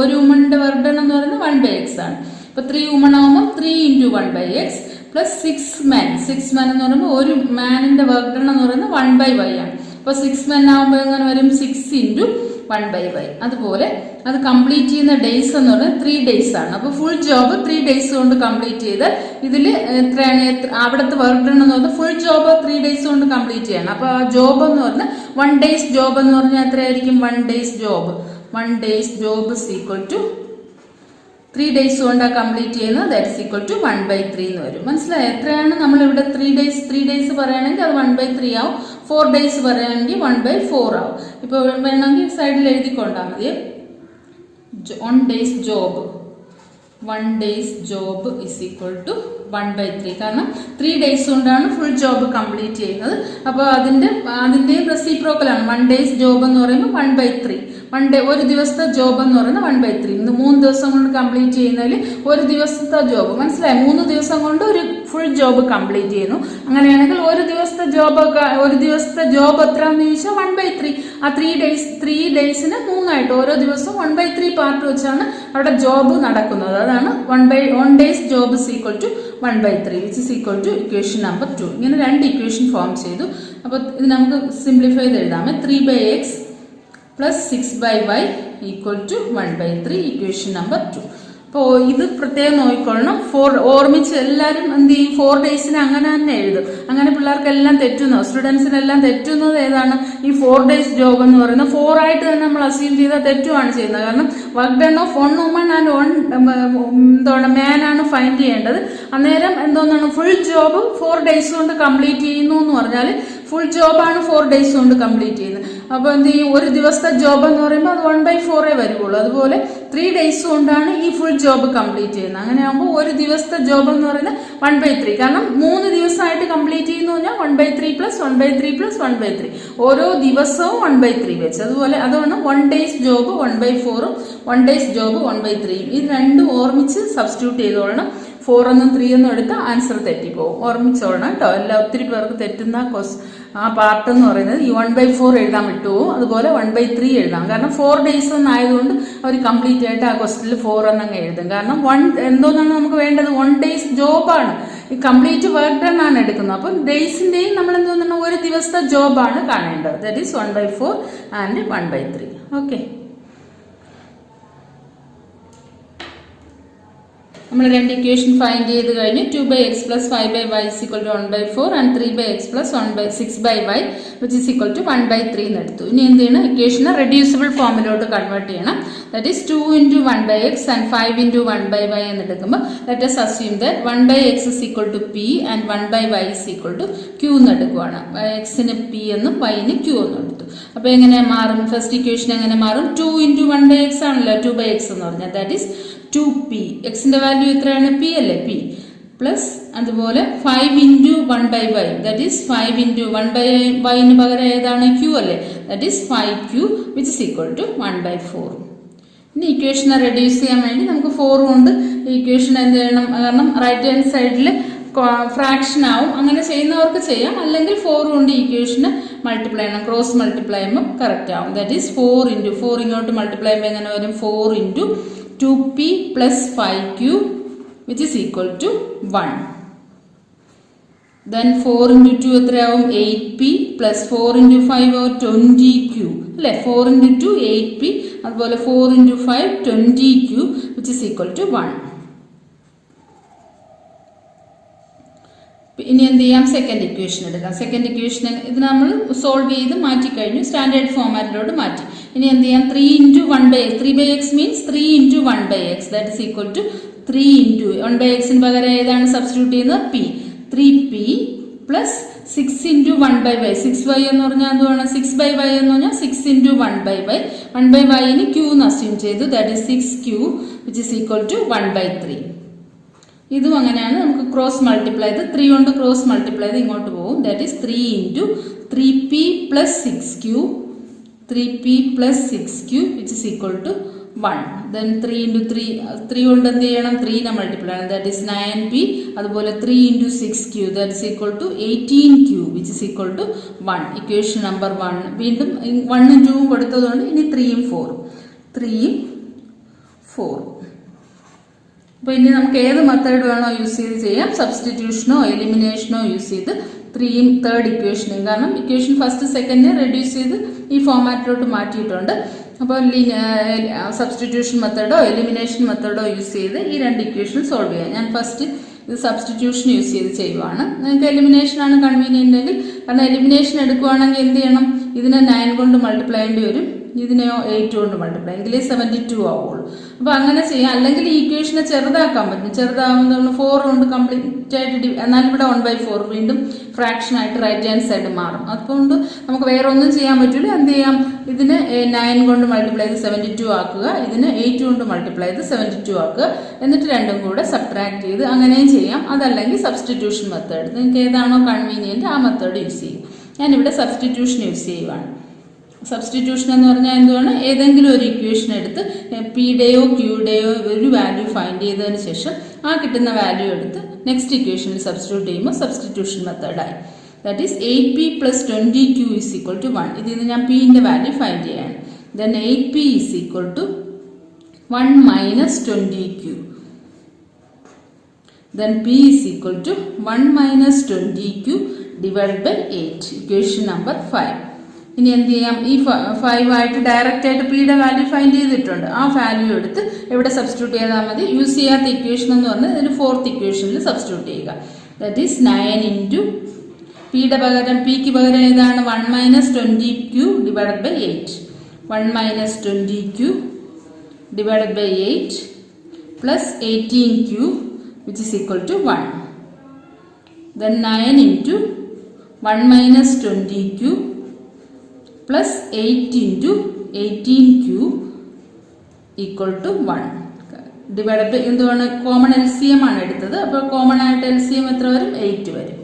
S1: ഒരു വുമന്റെ വർക്ക് ഡൺ എന്ന് പറയുന്നത് 1/x ആണ്. അപ്പൊ 3 women ആകുമ്പോൾ 3 into 1/x plus 6 men. 6 men എന്ന് പറയുമ്പോൾ ഒരു മാനിന്റെ വർക്ക് ഡൺ എന്ന് പറയുന്നത് 1/y ആണ്. അപ്പൊ 6 men ആകുമ്പോൾ എങ്ങനെ വരും? 6 into 1/y. അതുപോലെ അത് കംപ്ലീറ്റ് ചെയ്യുന്ന ഡേയ്സ് എന്ന് പറയുന്നത് 3 days ആണ്. അപ്പോൾ ഫുൾ ജോബ് 3 days കൊണ്ട് കംപ്ലീറ്റ് ചെയ്ത് ഇതിൽ എത്രയാണ്? അവിടുത്തെ വർക്ക് ഡൺ എന്ന് പറഞ്ഞാൽ ഫുൾ ജോബ് 3 days കൊണ്ട് കംപ്ലീറ്റ് ചെയ്യണം. അപ്പോൾ ആ ജോബ് എന്ന് പറഞ്ഞാൽ 1 days ജോബ് എന്ന് പറഞ്ഞാൽ എത്രയായിരിക്കും? 1 days job is equal to 3 days കൊണ്ട് കംപ്ലീറ്റ് ചെയ്യുന്നത് ദാറ്റ് ഇസ് ഈക്വൽ ടു 1/3 എന്ന് വരും. മനസ്സിലായി? എത്രയാണ് നമ്മൾ ഇവിടെ 3 days പറയുകയാണെങ്കിൽ അത് 1/3 ആവും. 4 days പറയുകയാണെങ്കിൽ 1/4 ആവും. ഇപ്പോൾ വേണമെങ്കിൽ സൈഡിൽ എഴുതിക്കൊണ്ടാൽ മതി. 1 days job is equal to 1/3. കാരണം 3 days കൊണ്ടാണ് ഫുൾ ജോബ് കംപ്ലീറ്റ് ചെയ്യുന്നത്. അപ്പോൾ അതിന്റെ റെസിപ്രോക്കലാണ്. 1 days ജോബ് എന്ന് പറയുമ്പോൾ 1/3. ഒരു ദിവസത്തെ ജോബ് എന്ന് പറയുന്നത് 1/3. ഇന്ന് 3 ദിവസം കൊണ്ട് കംപ്ലീറ്റ് ചെയ്യുന്നതിൽ ഒരു ദിവസത്തെ ജോബ്, മനസ്സിലായി? 3 ദിവസം കൊണ്ട് ഒരു ഫുൾ ജോബ് കംപ്ലീറ്റ് ചെയ്യുന്നു. അങ്ങനെയാണെങ്കിൽ ഒരു ദിവസത്തെ ജോബ് എത്രയാണെന്ന് ചോദിച്ചാൽ 1/3. ആ 3 ഡേയ്സിന് 3 ആയിട്ട് ഓരോ ദിവസവും 1/3 പാർട്ട് വെച്ചാണ് അവിടെ ജോബ് നടക്കുന്നത്. അതാണ് 1 days job is equal to 1/3 which is equal to equation number 2. ഇങ്ങനെ 2 ഇക്വേഷൻ ഫോം ചെയ്തു. അപ്പോൾ ഇത് നമുക്ക് സിംപ്ലിഫൈ ചെയ്ത് എഴുതാമേ. 3/x plus 6/y equal to 1/3 equation number 2. അപ്പോൾ ഇത് പ്രത്യേകം നോക്കിക്കൊള്ളണം. ഓർമ്മിച്ച് എല്ലാവരും എന്ത് ചെയ്യും? 4 daysന് അങ്ങനെ തന്നെ എഴുതും. അങ്ങനെ പിള്ളേർക്കെല്ലാം തെറ്റുന്നു, സ്റ്റുഡൻസിനെല്ലാം തെറ്റുന്നത് ഏതാണ്? ഈ 4 days ജോബ് എന്ന് പറയുന്നത് 4 ആയിട്ട് തന്നെ നമ്മൾ അസ്യൂം ചെയ്താൽ തെറ്റുമാണ് ചെയ്യുന്നത്. കാരണം work done of 1 woman and 1 man ആണ് ഫൈൻഡ് ചെയ്യേണ്ടത്. അന്നേരം എന്തോന്നാണ്? ഫുൾ ജോബ് 4 days കൊണ്ട് കംപ്ലീറ്റ് ചെയ്യുന്നു എന്ന് പറഞ്ഞാൽ ഫുൾ ജോബാണ് 4 days കൊണ്ട് കംപ്ലീറ്റ് ചെയ്യുന്നത്. അപ്പോൾ എന്ത് ചെയ്യും? ഒരു ദിവസത്തെ ജോബ് എന്ന് പറയുമ്പോൾ അത് 1/4 വരുള്ളൂ. അതുപോലെ 3 days കൊണ്ടാണ് ഈ ഫുൾ ജോബ് കംപ്ലീറ്റ് ചെയ്യുന്നത്. അങ്ങനെ ആകുമ്പോൾ ഒരു ദിവസത്തെ ജോബ് എന്ന് പറയുന്നത് 1/3. കാരണം 3 ദിവസമായിട്ട് കംപ്ലീറ്റ് ചെയ്യുന്നു പറഞ്ഞാൽ 1/3 പ്ലസ് 1/3 പ്ലസ് 1/3 ഓരോ ദിവസവും 1/3 വെച്ച്. അതുപോലെ അതുകൊണ്ട് 1 days ജോബ് 1/4, 1 days ജോബ് 1/3. ഇത് രണ്ടും ഓർമ്മിച്ച് സബ്സ്റ്റിറ്റ്യൂട്ട് ചെയ്തോളണം. 4 എന്നും 3 എന്നും എടുത്താൽ ആൻസർ തെറ്റിപ്പോവും. ഓർമ്മിച്ചോളണം കേട്ടോ. ഒത്തിരി പേർക്ക് തെറ്റുന്ന ആ പാർട്ട് എന്ന് പറയുന്നത് ഈ 1/4 എഴുതാൻ വിട്ടുപോകും. അതുപോലെ 1/3 എഴുതാം. കാരണം 4 days എന്നായതുകൊണ്ട് അവർ കംപ്ലീറ്റ് ആയിട്ട് ആ ക്വസ്റ്റിൽ 4 എന്നങ്ങ് എഴുതും. കാരണം എന്തോന്നാണ് നമുക്ക് വേണ്ടത്, 1 days ജോബാണ്, ഈ കംപ്ലീറ്റ് വർക്ക് ഡൺ ആണ് എടുക്കുന്നത്. അപ്പം ഡേയ്സിന്റെയും നമ്മൾ എന്തോന്നാണ് ഒരു ദിവസത്തെ ജോബാണ് കാണേണ്ടത്. That is 1/4 and 1/3. ഓക്കെ, നമ്മൾ രണ്ട് ഇക്വേഷൻ ഫൈൻഡ് ചെയ്ത് കഴിഞ്ഞ് 2/x plus 5/y is equal to 1/4 and 3/x plus 6/y which is equal to 1/3 എന്ന് എടുത്തു. ഇനി എന്ത് ചെയ്യണം, ഇക്വേഷനെ റെഡ്യൂസിബിൾ ഫോമിലോട്ട് കൺവേർട്ട് ചെയ്യണം. That is 2 into 1/x and 5 into 1/y എന്ന് എടുക്കുമ്പോൾ let us assume that 1/x is equal to p and 1/y is equal to q എന്ന് എടുക്കുവാണ്. എക്സിന് p എന്നും വൈന് q എന്നും എടുത്തു. അപ്പോൾ എങ്ങനെ മാറും, ഫസ്റ്റ് ഇക്വേഷൻ എങ്ങനെ മാറും, 2 into 1/x ആണല്ലോ 2/x എന്ന് പറഞ്ഞാൽ, ദാറ്റ് ഈസ് 2p. എക്സിന്റെ വാല്യൂ എത്രയാണ്, p അല്ലേ, p പ്ലസ് അതുപോലെ 5 into 1/y that is 5 into 1/y പകരം ഏതാണ്, q അല്ലേ, that is 5q which is equal to 1/4. ഇനി ഇക്വേഷനെ റെഡ്യൂസ് ചെയ്യാൻ വേണ്ടി നമുക്ക് 4 കൊണ്ട് ഈ ഇക്വേഷൻ എന്ത് ചെയ്യണം, കാരണം റൈറ്റ് ഹാൻഡ് സൈഡിൽ ഫ്രാക്ഷൻ ആവും. അങ്ങനെ ചെയ്യുന്നവർക്ക് ചെയ്യാം, അല്ലെങ്കിൽ 4 കൊണ്ട് ഇക്വേഷന് മൾട്ടിപ്ലൈ ചെയ്യണം. ക്രോസ് മൾട്ടിപ്ലൈ ചെയ്യുമ്പോൾ കറക്റ്റ് ആവും. ദാറ്റ് ഈസ് 4 into 4 ഇങ്ങോട്ട് മൾട്ടിപ്ലൈ ചെയ്യുമ്പോൾ എങ്ങനെ വരും, 4 into 2p plus 5q which is equal to 1. Then 4 into 2 എത്രയാവും, 8p plus 4 into 5 or 20q അല്ലേ, 4 into 2 8p, അതുപോലെ 4 into 5 20q which is equal to 1. ഇനി എന്ത് ചെയ്യാം, സെക്കൻഡ് ഇക്വേഷൻ എടുക്കാം. സെക്കൻഡ് ഇക്വേഷൻ ഇത് നമ്മൾ സോൾവ് ചെയ്ത് മാറ്റിക്കഴിഞ്ഞു, സ്റ്റാൻഡേർഡ് ഫോമാറ്റിലോട്ട് മാറ്റി. ഇനി എന്ത് ചെയ്യാം, 3 into 1/x, 3/x means 3 into 1/x that is equal to 3 into 1/xന് പകരം ഏതാണ് സബ്സ്റ്റിറ്റ്യൂട്ട് ചെയ്യുന്നത്, p, 3p plus 6 into 1/y, 6y എന്ന് പറഞ്ഞാൽ എന്തുവാണ്, 6/y എന്ന് പറഞ്ഞാൽ 6 into 1/y, 1/yന് q എന്ന് അസ്യൂം ചെയ്തു, that is 6q which is equal to 1/3. ഇതും അങ്ങനെയാണ്, നമുക്ക് ക്രോസ് മൾട്ടിപ്ലൈ ചെയ്ത് 3 കൊണ്ട് ക്രോസ് മൾട്ടിപ്ലൈ ചെയ്ത് ഇങ്ങോട്ട് പോകും. That is 3 into 3p plus 6q, 3p plus 6q which is equal to 1. Then 3 into 3 കൊണ്ട് എന്ത് ചെയ്യണം, 3നെ മൾട്ടിപ്ലൈ ചെയ്യണം, ദാറ്റ് ഈസ് 9p. അതുപോലെ 3 into 6q that is equal to 18q which is equal to 1. Equation number 1. വീണ്ടും 1ഉം 2ഉം കൊടുത്തതുകൊണ്ട് ഇനി 3ഉം 4. അപ്പോൾ ഇനി നമുക്ക് ഏത് മെത്തേഡ് വേണോ യൂസ് ചെയ്ത് ചെയ്യാം, സബ്സ്റ്റിറ്റ്യൂഷനോ എലിമിനേഷനോ യൂസ് ചെയ്ത് 3ഉം തേർഡ് ഇക്വേഷനും, കാരണം ഇക്വേഷൻ ഫസ്റ്റ് സെക്കൻഡ് റെഡ്യൂസ് ചെയ്ത് ഈ ഫോമാറ്റിലോട്ട് മാറ്റിയിട്ടുണ്ട്. അപ്പോൾ സബ്സ്റ്റിറ്റ്യൂഷൻ മെത്തേഡോ എലിമിനേഷൻ മെത്തേഡോ യൂസ് ചെയ്ത് ഈ രണ്ട് ഇക്വേഷൻ സോൾവ് ചെയ്യാം. ഞാൻ ഫസ്റ്റ് ഇത് സബ്സ്റ്റിറ്റ്യൂഷൻ യൂസ് ചെയ്ത് ചെയ്യുവാണ്. നിങ്ങൾക്ക് എലിമിനേഷൻ ആണ് കൺവീനിയൻ്റ് എങ്കിൽ, കാരണം എലിമിനേഷൻ എടുക്കുവാണെങ്കിൽ എന്ത് ചെയ്യണം, ഇതിനെ 9 കൊണ്ട് മൾട്ടിപ്ലൈ ചെയ്യേണ്ടി വരും, ഇതിനെയോ 8 കൊണ്ട് മൾട്ടിപ്ലൈ, എങ്കിലേ 72 ആവുള്ളൂ. അപ്പോൾ അങ്ങനെ ചെയ്യാം. അല്ലെങ്കിൽ ഈ ഇക്വേഷനെ ചെറുതാക്കാൻ പറ്റും, ചെറുതാവുന്നതുകൊണ്ട് 4 കൊണ്ട് കംപ്ലീറ്റ് ആയിട്ട്, എന്നാലും ഇവിടെ 1/4 വീണ്ടും ഫ്രാക്ഷൻ ആയിട്ട് റൈറ്റ് ഹാൻഡ് സൈഡ് മാറും. അതുകൊണ്ട് നമുക്ക് വേറെ ഒന്നും ചെയ്യാൻ പറ്റില്ല. എന്ത് ചെയ്യാം, ഇതിന് 9 കൊണ്ട് മൾട്ടിപ്ലൈ ചെയ്ത് 72 ആക്കുക, ഇതിന് 8 കൊണ്ട് മൾട്ടിപ്ലൈ ചെയ്ത് 72 ആക്കുക, എന്നിട്ട് രണ്ടും കൂടെ സബ്ട്രാക്ട് ചെയ്ത് അങ്ങനെയും ചെയ്യാം. അതല്ലെങ്കിൽ സബ്സ്റ്റിറ്റ്യൂഷൻ മെത്തേഡ്, നിങ്ങൾക്ക് ഏതാണോ കൺവീനിയൻറ്റ് ആ മെത്തേഡ് യൂസ് ചെയ്യും. ഞാനിവിടെ സബ്സ്റ്റിറ്റ്യൂഷൻ യൂസ് ചെയ്യുവാണ്. സബ്സ്റ്റിറ്റ്യൂഷൻ എന്ന് പറഞ്ഞാൽ എന്തുവാണ്, ഏതെങ്കിലും ഒരു ഇക്വേഷൻ എടുത്ത് പിയുടെയോ ക്യൂയുടെയോ ഒരു വാല്യൂ ഫൈൻഡ് ചെയ്തതിന് ശേഷം ആ കിട്ടുന്ന വാല്യൂ എടുത്ത് നെക്സ്റ്റ് ഇക്വേഷനിൽ സബ്സ്റ്റിറ്റ്യൂട്ട് ചെയ്യുമ്പോൾ സബ്സ്റ്റിറ്റ്യൂഷൻ മെത്തേഡായി. That is 8p plus 20q is equal to 1. ഇതിൽ നിന്ന് ഞാൻ പിന്റെ വാല്യൂ ഫൈൻഡ് ചെയ്യാണ്. Then 8p is equal to 1 minus 20q. Then p is equal to 1 minus 20q divided by 8. Equation number 5. ഇനി എന്ത് ചെയ്യാം, ഈ 5 ആയിട്ട് ഡയറക്റ്റ് ആയിട്ട് പിയുടെ വാല്യൂ ഫൈൻഡ് ചെയ്തിട്ടുണ്ട്. ആ വാല്യൂ എടുത്ത് ഇവിടെ സബ്സ്റ്റിറ്റ്യൂട്ട് ചെയ്താൽ മതി. യൂസ് ചെയ്യാത്ത ഇക്വേഷൻ എന്ന് പറഞ്ഞാൽ ഇതിന് ഫോർത്ത് ഇക്വേഷനിൽ സബ്സ്റ്റിറ്റ്യൂട്ട് ചെയ്യുക. ദാറ്റ് ഈസ് 9 into പിയുടെ പകരം, പിക്ക് പകരം ഏതാണ്, 1 minus 20q divided by 8. 1 minus 20q divided by 8 plus 18q which is equal to 1. Then 9 into 1 minus 20q plus 8 into 18q equal to 1. Divide by എന്തുവാണ്, കോമൺ LCM ആണ് എടുത്തത്. അപ്പോൾ common ആയിട്ട് LCM എത്ര വരും, 8 വരും.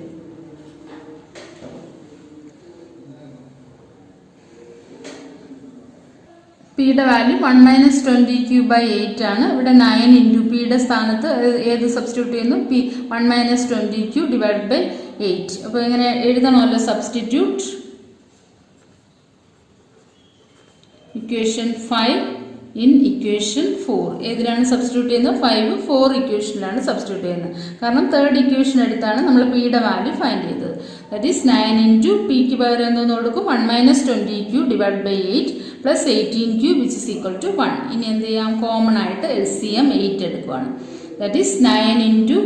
S1: പിയുടെ വാല്യൂ 1 മൈനസ് 20q/8 ആണ്. ഇവിടെ 9 ഇൻറ്റു പിയുടെ സ്ഥാനത്ത് ഏത് സബ്സ്റ്റിറ്റ്യൂട്ട് ചെയ്യുന്നു? P 1 minus 20q divide by 8. അപ്പോൾ ഇങ്ങനെ എഴുതണമല്ലോ സബ്സ്റ്റിറ്റ്യൂട്ട് ഇക്വേഷൻ 5 ഇൻ ഇക്വേഷൻ 4. ഏതിലാണ് സബ്സ്റ്റിറ്റ്യൂട്ട് ചെയ്യുന്നത്? 5 4 ഇക്വേഷനിലാണ് സബ്സ്റ്റിറ്റ്യൂട്ട് ചെയ്യുന്നത്. കാരണം തേർഡ് ഇക്വേഷൻ എടുത്താണ് നമ്മൾ പിയുടെ വാല്യൂ ഫൈൻഡ് ചെയ്തത്. ദാറ്റ് ഈസ് 9 ഇൻറ്റു പിക്ക് പകരം എന്തോന്ന് കൊടുക്കും? 1 minus 20q divide by 8 plus 18q which is equal to 1. ഇനി എന്ത് ചെയ്യാം? കോമൺ ആയിട്ട് LCM 8 എടുക്കുകയാണ്. That is 9 into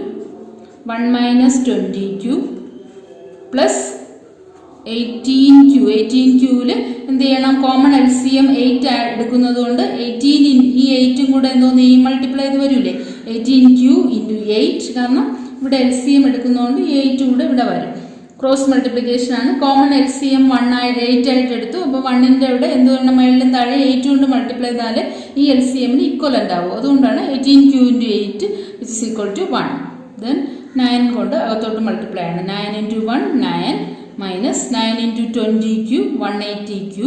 S1: 1 minus 20q plus 18q. 18qയിൽ എന്ത് ചെയ്യണം? കോമൺ LCM 8 എടുക്കുന്നത് കൊണ്ട് 18 ഈ 8ഉം കൂടെ എന്തോന്ന് ഈ മൾട്ടിപ്ലൈ ചെയ്ത് വരില്ലേ? 18q into 8. കാരണം ഇവിടെ LCM എടുക്കുന്നതുകൊണ്ട് 8 കൂടെ ഇവിടെ വരും. ക്രോസ് മൾട്ടിപ്ലിക്കേഷൻ ആണ്. കോമൺ LCM 8 ആയിട്ട് എടുത്തു. അപ്പോൾ 1ൻ്റെ ഇവിടെ എന്തുകൊണ്ട് മേളിലും താഴെ 8 കൊണ്ട് മൾട്ടിപ്ലൈ ചെയ്താൽ ഈ LCMന് ഇക്വലൻ്റ് ആവും. അതുകൊണ്ടാണ് 18q into 8 which is equal to 1. Then 9 കൊണ്ട് അകത്തോട്ട് മൾട്ടിപ്ലൈ ആണ്. 9 into 1 9 minus 9 into 20q 180q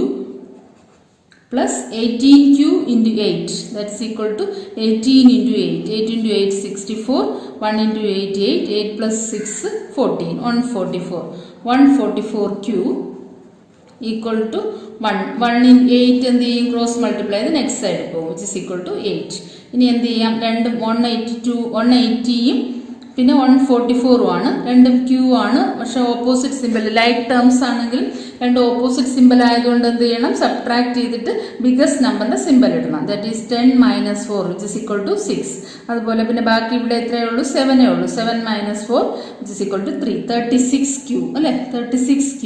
S1: plus 18q into 8 that's equal to 18 into 8. 8 into 8 64. 1 into 8 8. 8 plus 6 14. 144. 144q equal to 1. 1 in 8 എന്ത് ചെയ്യും? ക്രോസ് മൾട്ടിപ്ലൈ ചെയ്ത് നെക്സ്റ്റ് സൈഡ് പോകും which is equal to 8. ഇനി എന്ത് ചെയ്യാം? രണ്ടും 180യും പിന്നെ 144 ആണ്. രണ്ടും q ആണ്. പക്ഷെ ഓപ്പോസിറ്റ് സിമ്പിൾ ലൈക്ക് ടേംസ് ആണെങ്കിൽ രണ്ട് ഓപ്പോസിറ്റ് സിമ്പിൾ ആയതുകൊണ്ട് എന്ത് ചെയ്യണം? സബ്ട്രാക്ട് ചെയ്തിട്ട് ബിഗസ്റ്റ് നമ്പറിന്റെ സിമ്പിൾ ഇടണം. That is 10 minus 4 which is equal to 6. അതുപോലെ പിന്നെ ബാക്കി ഇവിടെ എത്രയേ ഉള്ളൂ? 7 ഉള്ളൂ. 7 minus 4 which is equal to 3. 36q അല്ലെ? 36q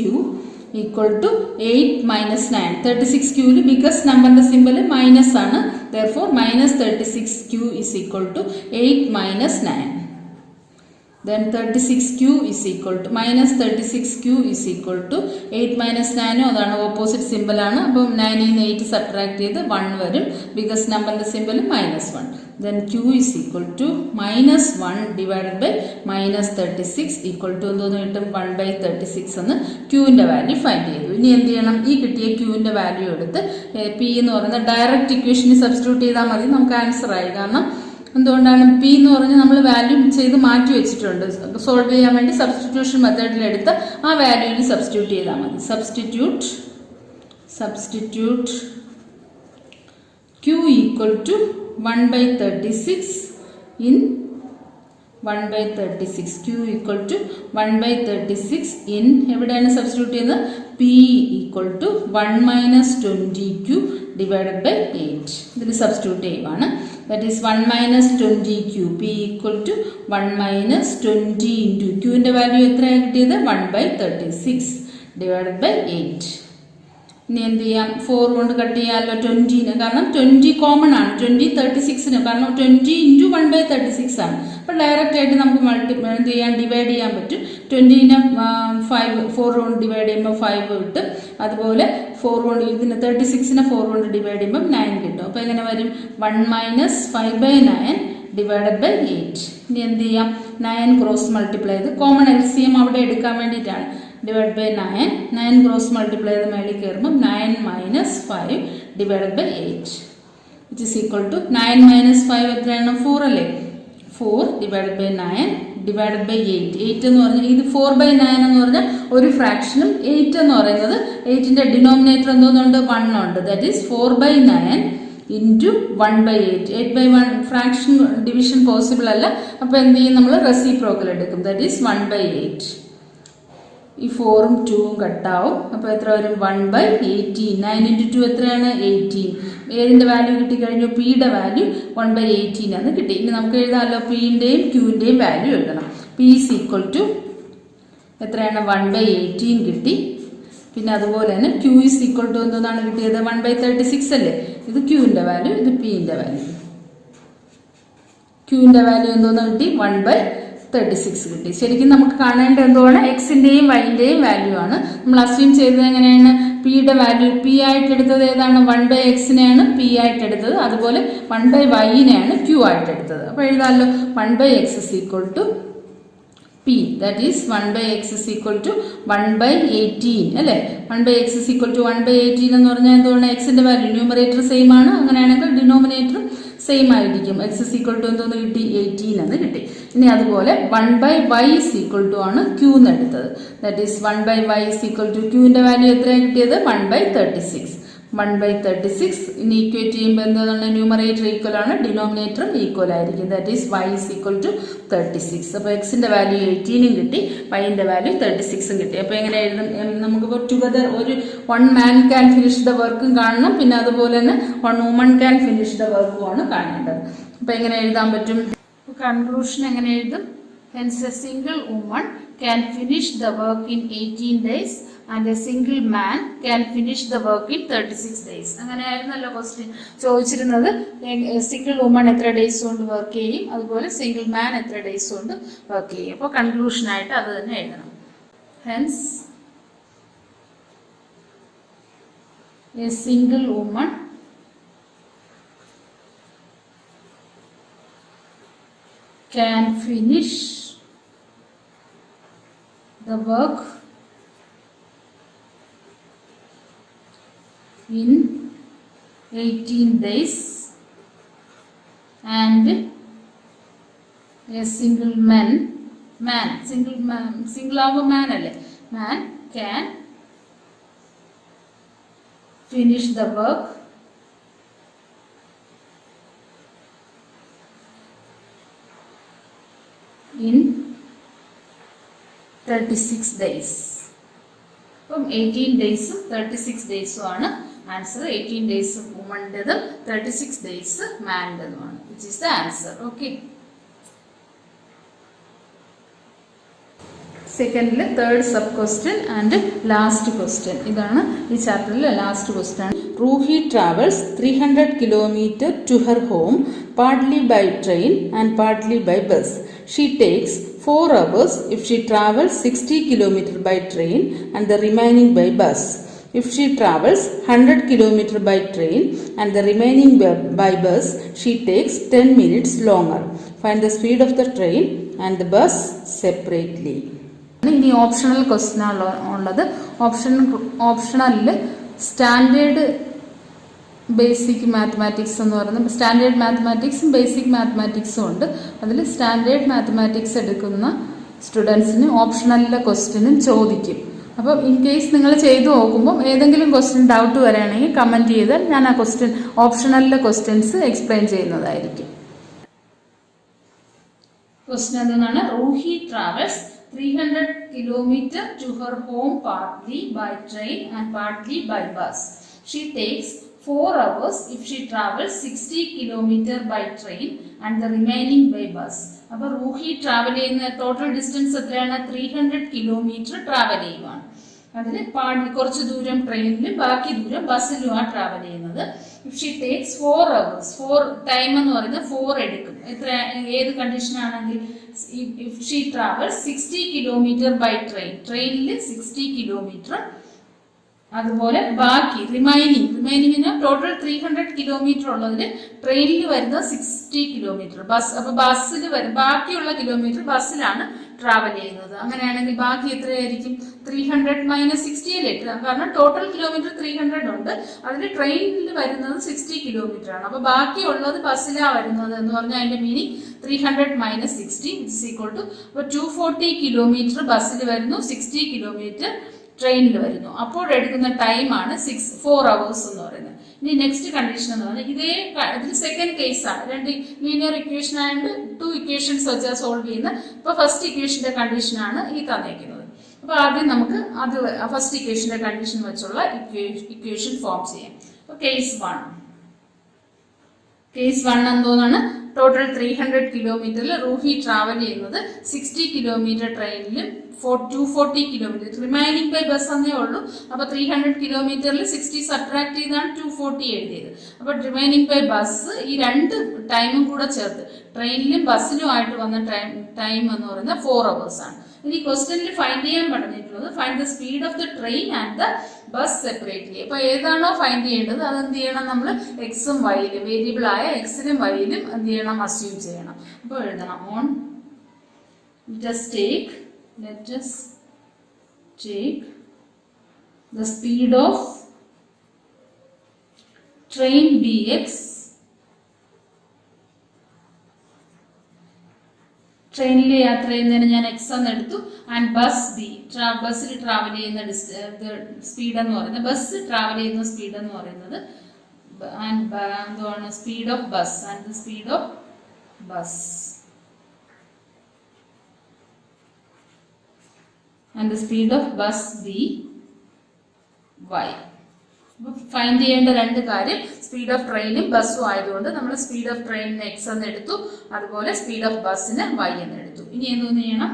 S1: equal to 8 minus 9. 36qയിൽ ബിഗസ്റ്റ് നമ്പറിന്റെ സിമ്പിൾ മൈനസ് ആണ്. Therefore minus 36q is equal to 8 minus 9. Then 36q is equal to minus 36q is equal to 8 minus 9 അതാണ് opposite simple ആണ്. അപ്പം 9 ന്ന് 8 subtract ചെയ്ത് 1 വരും. ബിഗസ്റ്റ് നമ്പറിന്റെ simple -1. Then q is equal to -1 divided by -36 equal to എന്തോന്ന് കിട്ടും? 1/36 എന്ന് q-ന്റെ വാല്യൂ ഫൈൻഡ് ചെയ്തു. ഇനി എന്ത് ചെയ്യണം? ഈ കിട്ടിയ q-ന്റെ വാല്യൂ എടുത്ത് p എന്ന് പറയുന്ന ഡയറക്റ്റ് ഇക്വേഷനിൽ സബ്സ്റ്റിറ്റ്യൂട്ട് ചെയ്താൽ മതി. നമുക്ക് ആൻസർ ആയി. കാരണം എന്തുകൊണ്ടാണ്? പി എന്ന് പറഞ്ഞ് നമ്മൾ വാല്യൂ ചെയ്ത് മാറ്റി വെച്ചിട്ടുണ്ട്. സോൾവ് ചെയ്യാൻ വേണ്ടി സബ്സ്റ്റിറ്റ്യൂഷൻ മെത്തേഡിൽ എടുത്ത് ആ വാല്യൂവിൽ സബ്സ്റ്റിറ്റ്യൂട്ട് ചെയ്താൽ മതി. Substitute q equal to 1/36 in 1/36. q equal to 1/36 in എവിടെയാണ് സബ്സ്റ്റിറ്റ്യൂട്ട് ചെയ്യുന്നത്? p equal to 1 minus 20q divided by 8. ഇതിൽ സബ്സ്റ്റിറ്റ്യൂട്ട് ചെയ്യുവാണ്. That is 1 minus 20q. p equal to 1 minus 20 into q-ന്റെ value എത്രയാണ് കിട്ടിയത്? 1/36 divided by 8. ഇനി എന്ത് ചെയ്യാം? 4 കൊണ്ട് കട്ട് ചെയ്യാമല്ലോ 20ന്. കാരണം 20 കോമൺ ആണ്. 20 36ന്. കാരണം 20 into 1/36 ആണ്. അപ്പോൾ ഡയറക്റ്റ് ആയിട്ട് നമുക്ക് എന്ത് ചെയ്യാം? ഡിവൈഡ് ചെയ്യാൻ പറ്റും. 20നെ 4 കൊണ്ട് ഡിവൈഡ് ചെയ്യുമ്പോൾ 5 കിട്ടും. അതുപോലെ 4 കൊണ്ട് ഇതിന് 36നെ 4 കൊണ്ട് ഡിവൈഡ് ചെയ്യുമ്പോൾ 9 കിട്ടും. അപ്പോൾ എങ്ങനെ വരും? 1 മൈനസ് 5/9 ഡിവൈഡഡ് ബൈ 8. ഇനി എന്ത് ചെയ്യാം? 9 ക്രോസ് മൾട്ടിപ്ലൈ ചെയ്ത് കോമൺ LCM അവിടെ എടുക്കാൻ വേണ്ടിയിട്ടാണ്. ഡിവൈഡ് ബൈ 9 ക്രോസ് മൾട്ടിപ്ലൈ ചെയ്ത് മേളിൽ കയറുമ്പോൾ 9 minus 5 divided by 8 which is equal to 9 minus 5 എത്രയാണ്? 4 അല്ലേ? 4 ഡിവൈഡഡ് ബൈ 9 ഡിവൈഡഡ് ബൈ 8. 8 എന്ന് പറഞ്ഞാൽ ഇത് 4/9 എന്ന് പറഞ്ഞാൽ ഒരു ഫ്രാക്ഷനും 8 എന്ന് പറയുന്നത് 8ന്റെ ഡിനോമിനേറ്റർ എന്തോന്നുണ്ട്? 1 ഉണ്ട്. That is 4/9 into 1/8. 8/1 fraction division possible അല്ല. അപ്പോൾ എന്ത് ചെയ്യും? നമ്മൾ റെസിപ്രോക്കൽ എടുക്കും. That is 1/8. ഈ 4ഉം 2ഉം കട്ടാവും. അപ്പോൾ എത്ര വരും? 1/18. 9 ഇൻറ്റു 2 എത്രയാണ്? 18. ഏതിൻ്റെ വാല്യൂ കിട്ടിക്കഴിഞ്ഞു? പിയുടെ വാല്യൂ 1/18 ആണ് കിട്ടി. ഇനി നമുക്ക് എഴുതാമല്ലോ. പിൻ്റെയും ക്യൂവിൻ്റെയും വാല്യൂ എഴുതണം. പി ഈസ് ഈക്വൽ ടു എത്രയാണ്? 1/18 കിട്ടി. പിന്നെ അതുപോലെ തന്നെ ക്യൂ ഈസ് ഈക്വൽ ടു എന്താണ് കിട്ടിയത്? 1/36 അല്ലേ? ഇത് ക്യൂവിൻ്റെ വാല്യൂ, ഇത് പിൻ്റെ വാല്യൂ. ക്യൂവിൻ്റെ വാല്യൂ എന്തോന്ന് കിട്ടി? 1/36 കിട്ടി. ശരിക്കും നമുക്ക് കാണേണ്ട എന്തുവാണ്? എക്സിൻ്റെയും വൈൻ്റെയും വാല്യൂ ആണ്. നമ്മൾ അസ്യൂം ചെയ്തത് എങ്ങനെയാണ്? പിയുടെ വാല്യൂ പി ആയിട്ട് എടുത്തത് ഏതാണ്? 1/xനെയാണ് പി ആയിട്ട് എടുത്തത്. അതുപോലെ 1/yനെയാണ് ക്യൂ ആയിട്ട് എടുത്തത്. അപ്പോൾ എഴുതാമല്ലോ. 1/x is equal to P, that is 1 by x is equal to 1 by 18 അല്ലേ. 1 by x is equal to 1 by 18 എന്ന് പറഞ്ഞാൽ എന്താണ്? എക്സിൻ്റെ വാല്യൂ ന്യൂമറേറ്റർ സെയിം ആണ്, അങ്ങനെയാണെങ്കിൽ ഡിനോമിനേറ്ററും സെയിം ആയിരിക്കും. എക്സ് ഇസ് ഈക്വൽ ടു എന്തോന്ന് കിട്ടി? 18 എന്ന് കിട്ടി. ഇനി അതുപോലെ 1 by y is equal to ആണ് q എന്ന് എടുത്തത്. That is 1 by y is equal to qൻ്റെ വാല്യൂ എത്രയാണ് കിട്ടിയത്? 1 by 36. 1 by 36 ഇനി ഈക്വേറ്റ് ചെയ്യുമ്പോൾ എന്താണ്? ന്യൂമറേറ്റർ ഈക്വൽ ആണ്, ഡിനോമിനേറ്ററും ഈക്വൽ ആയിരിക്കും. That is y is equal to 36. അപ്പോൾ എക്സിൻ്റെ വാല്യൂ 18ഉം കിട്ടി, വൈൻ്റെ വാല്യൂ 36ഉം കിട്ടി. അപ്പോൾ എങ്ങനെ എഴുതും? നമുക്കിപ്പോൾ ടുഗദർ ഒരു 1 man ക്യാൻ ഫിനിഷ് ദ വർക്കും കാണണം, പിന്നെ അതുപോലെ തന്നെ 1 woman ക്യാൻ ഫിനിഷ് ദ വർക്കുമാണ് കാണേണ്ടത്. അപ്പോൾ എങ്ങനെ എഴുതാൻ പറ്റും? കൺക്ലൂഷൻ എങ്ങനെ എഴുതും? Hence a single woman can finish the work in 18 days and a single man can finish the work in 36 days. അങ്ങനെയായിരുന്നല്ലോ ക്വസ്റ്റ്യൻ ചോദിച്ചിരുന്നത്. സിംഗിൾ വുമൺ എത്ര ഡേയ്സ് കൊണ്ട് വർക്ക് ചെയ്യും, അതുപോലെ സിംഗിൾ മാൻ എത്ര ഡേയ്സ് കൊണ്ട് വർക്ക് ചെയ്യും. അപ്പോൾ കൺക്ലൂഷനായിട്ട് അത് തന്നെ എഴുതണം. Hence A single woman can finish the work in 18 days and a single man can finish the work in 36 days. അപ്പം 18 ഡേയ്സും 36 ഡേയ്സും ആണ് ആൻസർ. 18 ഡേയ്സ് വുമൻ്റെതും 36 ഡേയ്സ് മാൻ്റെതുമാണ്, which is the answer. Okay. സെക്കൻഡിൽ third sub question and last question. ഇതാണ് ഈ ചാപ്റ്ററിലെ last question. Roohi travels 300 kilometers to her home, partly by train and partly by bus. She takes 4 hours if she travels 60 kilometers by train and the remaining by bus. If she travels 100 kilometers by train and the remaining by bus, she takes 10 minutes longer. Find the speed of the train and the bus separately. ഇനി optional question ഉള്ളത്. ഓപ്ഷണലിൽ standard basic mathematics എന്ന് പറയുന്നത് standard മാത്തമാറ്റിക്സും basic മാത്തമാറ്റിക്സും ഉണ്ട്. അതിൽ standard mathematics എടുക്കുന്ന സ്റ്റുഡൻസിന് ഓപ്ഷണലിലെ ക്വസ്റ്റ്യനും ചോദിക്കും. അപ്പോൾ ഇൻ കേസ് നിങ്ങൾ ചെയ്തു നോക്കുമ്പോൾ ഏതെങ്കിലും ക്വസ്റ്റ്യൻ ഡൗട്ട് വരികയാണെങ്കിൽ കമൻറ്റ് ചെയ്താൽ ഞാൻ ആ ഓപ്ഷണലിലെ ക്വസ്റ്റ്യൻസ് എക്സ്പ്ലെയിൻ ചെയ്യുന്നതായിരിക്കും. ക്വസ്റ്റ്യൻ എന്താണ്? Roohi travels 300 kilometers to her home, partly by train and partly by bus. She takes 4 hours if she travels 60 kilometers by train and the remaining by bus. അപ്പോൾ Roohi travel ചെയ്യുന്ന total distance എത്രയാണ്? 300 kilometers travel ചെയ്യുവാണ്. അതിൽ കുറച്ച് ദൂരം ട്രെയിനിലും ബാക്കി ദൂരം ബസ്സിലുമാണ് ട്രാവൽ ചെയ്യുന്നത്. If she takes 4 hours, 4 time എന്ന് പറയുന്നത് 4 എടുക്കും. എത്ര ഏത് കണ്ടീഷനാണെങ്കിൽ if she travels 60 kilometers by train, ട്രെയിനിൽ 60 kilometers, അതുപോലെ ബാക്കി റിമൈനിങ്ങിന് ടോട്ടൽ 300 kilometers ഉള്ളതിൽ ട്രെയിനിൽ വരുന്നത് 60 kilometers. അപ്പോൾ ബസ്സിൽ ബാക്കിയുള്ള കിലോമീറ്റർ ബസ്സിലാണ് ട്രാവൽ ചെയ്യുന്നത്. അങ്ങനെയാണെങ്കിൽ ബാക്കി എത്രയായിരിക്കും? 300 - 60 അല്ലേ? കാരണം ടോട്ടൽ കിലോമീറ്റർ 300 ഉണ്ട്, അതിൽ ട്രെയിനിൽ വരുന്നത് 60 kilometers ആണ്. അപ്പോൾ ബാക്കിയുള്ളത് ബസ്സിലാണ് വരുന്നത് എന്ന് പറഞ്ഞാൽ അതിന്റെ മീനിങ് 300 - 60 = അപ്പോൾ 240 kilometers ബസ്സിൽ വരുന്നു, 60 kilometers ട്രെയിനിൽ വരുന്നു. അപ്പോൾ എടുക്കുന്ന ടൈമാണ് 4 hours എന്ന് പറയുന്നത്. ഇനി നെക്സ്റ്റ് കണ്ടീഷൻ എന്ന് പറഞ്ഞാൽ ഇതിൽ സെക്കൻഡ് കേസാണ്. 2 ലീനിയർ ഇക്വേഷൻ ആയതുകൊണ്ട് 2 ഇക്വേഷൻസ് വെച്ചാൽ സോൾവ് ചെയ്യുന്നത്. ഇപ്പോൾ ഫസ്റ്റ് ഇക്വേഷന്റെ കണ്ടീഷനാണ് ഈ തന്നേക്കുന്നത്. അപ്പോൾ ആദ്യം നമുക്ക് അത് ഫസ്റ്റ് ഇക്വേഷന്റെ കണ്ടീഷൻ വെച്ചുള്ള ഇക്വേഷൻ ഫോം ചെയ്യാം. അപ്പോൾ കേസ് 1 എന്തോന്നാണ്? ടോട്ടൽ 300 kilometers റൂഹി ട്രാവൽ ചെയ്യുന്നത് 60 kilometers ട്രെയിനിലും 240 kilometers. റിമൈനിങ് ബൈ ബസ് എന്നേ ഉള്ളൂ. അപ്പോൾ 300 kilometers 60 സബ്ട്രാക്ട് ചെയ്താണ് 240 എഴുതിയത്. അപ്പോൾ റിമൈനിങ് ബൈ ബസ് ഈ രണ്ട് ടൈമും കൂടെ ചേർത്ത് ട്രെയിനിലും ബസ്സിലുമായിട്ട് വന്ന ടൈം എന്ന് പറയുന്നത് 4 hours ആണ്. ഇനി ക്വസ്റ്റ്യനിൽ ഫൈൻഡ് ചെയ്യാൻ പറഞ്ഞിട്ടുള്ളത് find the speed of the train and the bus separately. അപ്പോൾ ഏതാണോ ഫൈൻഡ് ചെയ്യേണ്ടത് അത് എന്ത് ചെയ്യണം? നമ്മൾ എക്സും വൈയിലും വേരിയബിൾ ആയ എക്സിലും വൈയിലും എന്ത് ചെയ്യണം? അസ്യൂം ചെയ്യണം. അപ്പോൾ എഴുതണം on let us take the speed of train bx, ട്രെയിനിൽ യാത്ര ചെയ്യുന്നതിന് ഞാൻ എക്സ് എന്ന് എടുത്തു, ആൻഡ് ബസ് ബി, ബസ്സിൽ ട്രാവൽ ചെയ്യുന്ന സ്പീഡ് എന്ന് പറയുന്നത്, ബസ് ട്രാവൽ ചെയ്യുന്ന സ്പീഡ് എന്ന് പറയുന്നത്, എന്തുവാണ് speed of bus, and the speed of bus, and the speed of bus b y. Find ചെയ്യേണ്ട രണ്ട് കാര്യം, സ്പീഡ് ഓഫ് ട്രെയിനും ബസ്സും ആയതുകൊണ്ട് നമ്മൾ സ്പീഡ് ഓഫ് ട്രെയിനിന് എക്സ് എന്ന് എടുത്തു, അതുപോലെ സ്പീഡ് ഓഫ് ബസ്സിന് വൈ എന്ന് എടുത്തു. ഇനി എന്തോന്ന് ചെയ്യണം,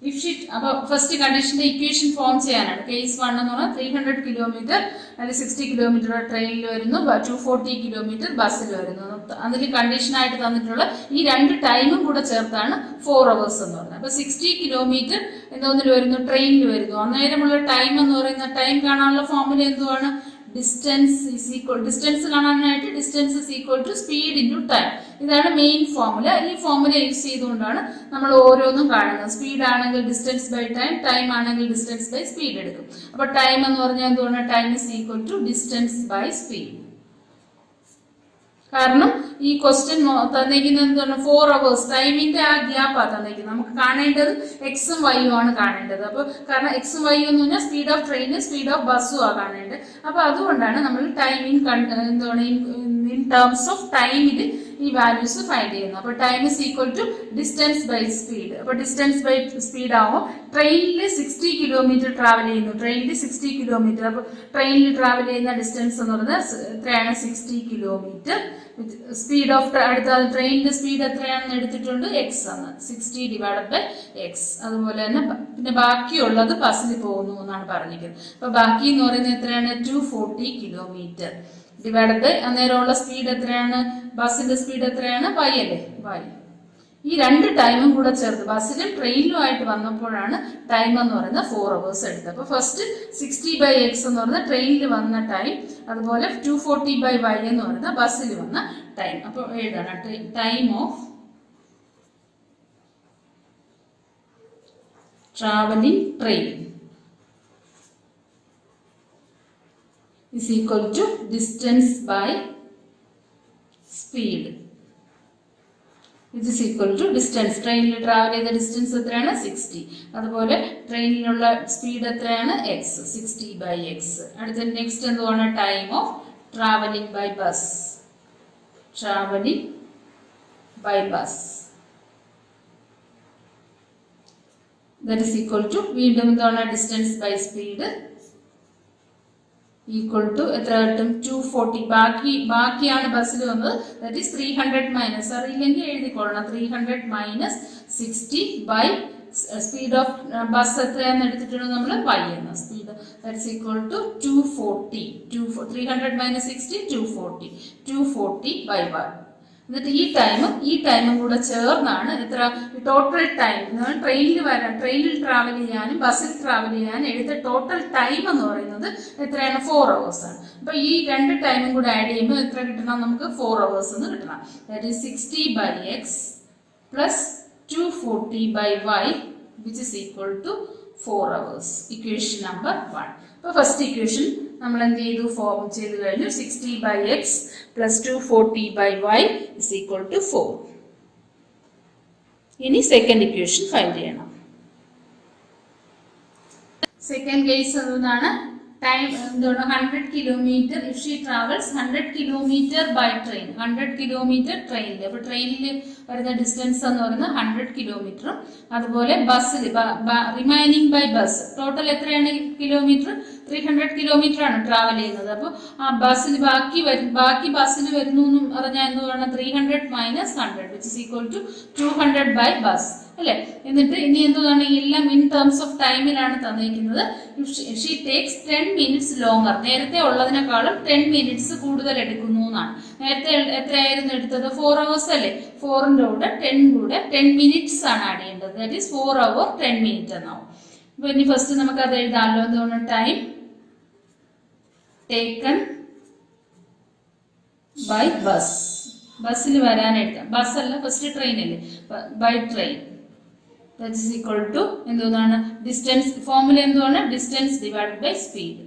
S1: ഇഫ് ഷീറ്റ്, അപ്പോൾ ഫസ്റ്റ് കണ്ടീഷന്റെ ഇക്വേഷൻ ഫോം ചെയ്യാനാണ്. കേസ് 1 എന്ന് പറഞ്ഞാൽ 300 കിലോമീറ്റർ അല്ലെങ്കിൽ 60 കിലോമീറ്റർ ട്രെയിനിൽ വരുന്നു, 240 കിലോമീറ്റർ ബസ്സിൽ വരുന്നു. അതിൽ കണ്ടീഷനായിട്ട് തന്നിട്ടുള്ള ഈ രണ്ട് ടൈമും കൂടെ ചേർത്താണ് 4 hours എന്ന് പറയുന്നത്. അപ്പോൾ 60 കിലോമീറ്റർ എന്തോന്നിൽ വരുന്നു, ട്രെയിനിൽ വരുന്നു. അന്നേരമുള്ള ടൈം എന്ന് പറയുന്ന, ടൈം കാണാനുള്ള ഫോർമുല എന്തുവാണ്, ഡിസ്റ്റൻസ് കാണാനായിട്ട് distance is equal to speed into time. ഇതാണ് മെയിൻ ഫോർമുല. ഈ ഫോർമുല യൂസ് ചെയ്തുകൊണ്ടാണ് നമ്മൾ ഓരോന്നും കാണുന്നത്. സ്പീഡ് ആണെങ്കിൽ ഡിസ്റ്റൻസ് ബൈ ടൈം, ടൈം ആണെങ്കിൽ ഡിസ്റ്റൻസ് ബൈ സ്പീഡ് എടുക്കും. അപ്പോൾ ടൈം എന്ന് പറഞ്ഞാൽ എന്തുകൊണ്ട്, time is equal to distance by speed. കാരണം ഈ ക്വസ്റ്റ്യൻ തന്നിരിക്കുന്നത് എന്താണ്, 4 hours ടൈമിന്റെ ആ ഗ്യാപ്പാണ് തന്നിരിക്കുന്നത്. നമുക്ക് കാണേണ്ടത് എക്സും വൈയും ആണ് കാണേണ്ടത്. അപ്പോൾ കാരണം എക്സും വൈയും എന്ന് പറഞ്ഞാൽ സ്പീഡ് ഓഫ് ട്രെയിനും സ്പീഡ് ഓഫ് ബസ്സും ആണ് കാണേണ്ടത്. അപ്പോൾ അതുകൊണ്ടാണ് നമ്മൾ ടൈമിങ് എന്താണ് ഇൻ ടേംസ് ഓഫ് ടൈമിൽ ഈ വാല്യൂസ് ഫൈൻഡ് ചെയ്യുന്നത്. അപ്പോൾ time is equal to distance by speed. അപ്പോൾ ഡിസ്റ്റൻസ് ബൈ സ്പീഡ് ആകുമ്പോൾ ട്രെയിനിൽ 60 കിലോമീറ്റർ ട്രാവൽ ചെയ്യുന്നു, ട്രെയിനിൽ 60 കിലോമീറ്റർ. അപ്പോൾ ട്രെയിനിൽ ട്രാവൽ ചെയ്യുന്ന ഡിസ്റ്റൻസ് എന്ന് പറയുന്നത് എത്രയാണ്, 60 കിലോമീറ്റർ. സ്പീഡ് ഓഫ് അടുത്ത ട്രെയിനിന്റെ സ്പീഡ് എത്രയാണെന്ന് എടുത്തിട്ടുണ്ട്, എക്സ് ആണ്, 60 ഡിവൈഡഡ് ബൈ എക്സ്. അതുപോലെ തന്നെ പിന്നെ ബാക്കിയുള്ളത് ബസ്സിൽ പോകുന്നു എന്നാണ് പറഞ്ഞിരിക്കുന്നത്. അപ്പൊ ബാക്കി എന്ന് പറയുന്നത് എത്രയാണ്, 240 കിലോമീറ്റർ ഡിവൈഡഡ് ബൈ അന്നേരമുള്ള സ്പീഡ് എത്രയാണ്, ബസ്സിന്റെ സ്പീഡ് എത്രയാണ്, വൈ അല്ലേ, വൈ. ഈ രണ്ട് ടൈമും കൂടെ ചേർത്ത് ബസ്സിലും ട്രെയിനിലും ആയിട്ട് വന്നപ്പോഴാണ് ടൈം എന്ന് പറയുന്നത് 4 hours എടുത്തത്. അപ്പോൾ ഫസ്റ്റ് 60/x എന്ന് പറയുന്നത് ട്രെയിനിൽ വന്ന ടൈം, അതുപോലെ 240/y എന്ന് പറയുന്നത് ബസ്സിൽ വന്ന ടൈം. അപ്പോൾ എഴുതണം, time of travelling train is equal to distance by speed. It is equal to distance. ട്രെയിനിൽ ട്രാവൽ ചെയ്ത ഡിസ്റ്റൻസ് എത്രയാണ്, 60. അതുപോലെ ട്രെയിനിലുള്ള സ്പീഡ് എത്രയാണ്, എക്സ്, 60/x. അടുത്ത നെക്സ്റ്റ് എന്തുവാണ്, time of travelling by bus, travelling by bus. That is equal to വീണ്ടും എന്താണ്, distance by speed equal to എത്ര കിട്ടും, 240. ബാക്കിയാണ് ബസ്സിൽ വന്നത്, ദാറ്റ് ഈസ് 300 മൈനസ്, അറിയില്ലെങ്കിൽ എഴുതിക്കൊള്ളണം, 300 minus 60 by speed of bus എത്രയാണെന്ന് എടുത്തിട്ടുണ്ട് നമ്മൾ, y എന്ന speed. That is equal to 240. 300 minus 60, 240/y. എന്നിട്ട് ഈ ടൈമും കൂടെ ചേർന്നാണ് എത്ര, ടോട്ടൽ ടൈം ട്രെയിനിൽ ട്രാവൽ ചെയ്യാനും ബസ്സിൽ ട്രാവൽ ചെയ്യാനും എടുത്ത ടോട്ടൽ ടൈം എന്ന് പറയുന്നത് എത്രയാണ്, 4 hours ആണ്. അപ്പൊ ഈ രണ്ട് ടൈമും കൂടെ ആഡ് ചെയ്യുമ്പോൾ എത്ര കിട്ടണം, നമുക്ക് 4 hours എന്ന് കിട്ടണം. That is 60/x plus 240/y which is equal to 4 hours. Equation number 1. അപ്പോൾ ഫസ്റ്റ് ഇക്വേഷൻ നമ്മൾ എന്ത് ചെയ്തു, ഫോം ചെയ്ത് കഴിഞ്ഞു. 60/x plus 240/y is equal to 4. ഇനി സെക്കൻഡ് ഇക്വേഷൻ ഫൈൻഡ് ചെയ്യണം. സെക്കൻഡ് കേസ് എന്താണ്, ടൈം എന്താണ്, 100 kilometre. If she travels 100 kilometre by train, 100 kilometre ട്രെയിനിൽ. അപ്പോൾ ട്രെയിനിൽ വരുന്ന ഡിസ്റ്റൻസ് എന്ന് പറയുന്നത് 100 കിലോമീറ്ററും, അതുപോലെ ബസ്സിൽ റിമൈനിങ് ബൈ ബസ് ടോട്ടൽ എത്രയാണ് കിലോമീറ്റർ, 300 കിലോമീറ്റർ ആണ് ട്രാവൽ ചെയ്യുന്നത്. അപ്പോൾ ആ ബസ്സിൽ ബാക്കി ബസ്സിൽ വരുന്നു എന്ന് പറഞ്ഞാൽ എന്തുവാണ്, 300 minus 100 which is equal to 200 by bus അല്ലേ. എന്നിട്ട് ഇനി എന്താണ്, എല്ലാം ഇൻ ടേംസ് ഓഫ് ടൈമിലാണ് തന്നിരിക്കുന്നത്. ഷീ ടേക്സ് 10 minutes ലോങ്ങർ, നേരത്തെ ഉള്ളതിനേക്കാളും 10 minutes കൂടുതൽ എടുക്കുന്നു എന്നാണ്. നേരത്തെ എത്രയായിരുന്നു എടുത്തത്, 4 hours അല്ലേ. 4ന്റെ കൂടെ 10 minutes ആണ് ആഡ് ചെയ്യേണ്ടത്. ദാറ്റ് ഈസ് 4 hours 10 minutes എന്നാവും. അപ്പൊ ഇനി ഫസ്റ്റ് നമുക്ക് അത് എഴുതാമല്ലോ. എന്തുകൊണ്ട്, ടൈം ടേക്കൺ ബൈ ബസ്, ബസ്സിൽ വരാൻ എഴുതാം. ബസ് അല്ല, ഫസ്റ്റ് ട്രെയിൻ അല്ലേ, by train that is equal to എന്താണ് ഡിസ്റ്റൻസ്, ഫോർമുല എന്താണ് distance divide by speed.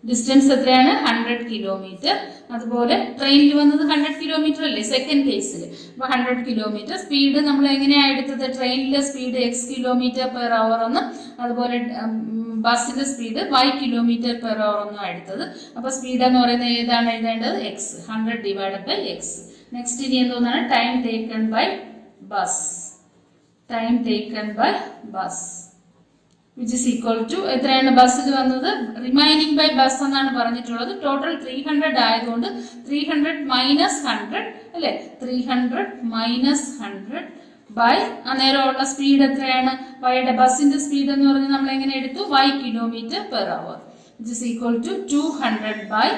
S1: Distance എത്രയാണ് 100 കിലോമീറ്റർ. അതുപോലെ ട്രെയിനിൽ വന്നത് 100 കിലോമീറ്റർ അല്ലേ സെക്കൻഡ് കേസിൽ. അപ്പോൾ 100 കിലോമീറ്റർ. സ്പീഡ് നമ്മൾ എങ്ങനെയാണ് എടുത്തത്, ട്രെയിനിലെ സ്പീഡ് x km/h എന്നും അതുപോലെ ബസ്സിന്റെ സ്പീഡ് y km/h എന്നും എടുത്തത്. അപ്പോൾ സ്പീഡ് എന്ന് പറയുന്നത് ഏതാണ് എഴുതേണ്ടത്, x, 100 divide by x. Next ഇനി എന്താണ് time taken by bus. Time taken by bus which is equal to എത്രയാണ് ബസ്സിൽ വന്നത്, റിമൈനിങ് ബൈ ബസ് എന്നാണ് പറഞ്ഞിട്ടുള്ളത്. ടോട്ടൽ 300 ആയതുകൊണ്ട് 300 മൈനസ് 100 അല്ലേ, 300 മൈനസ് 100 ബൈ അന്നേരമുള്ള സ്പീഡ് എത്രയാണ്, വൈയുടെ ബസ്സിന്റെ സ്പീഡ് എന്ന് പറഞ്ഞാൽ നമ്മൾ എങ്ങനെ എടുത്തു, y km/h which is equal to 200 by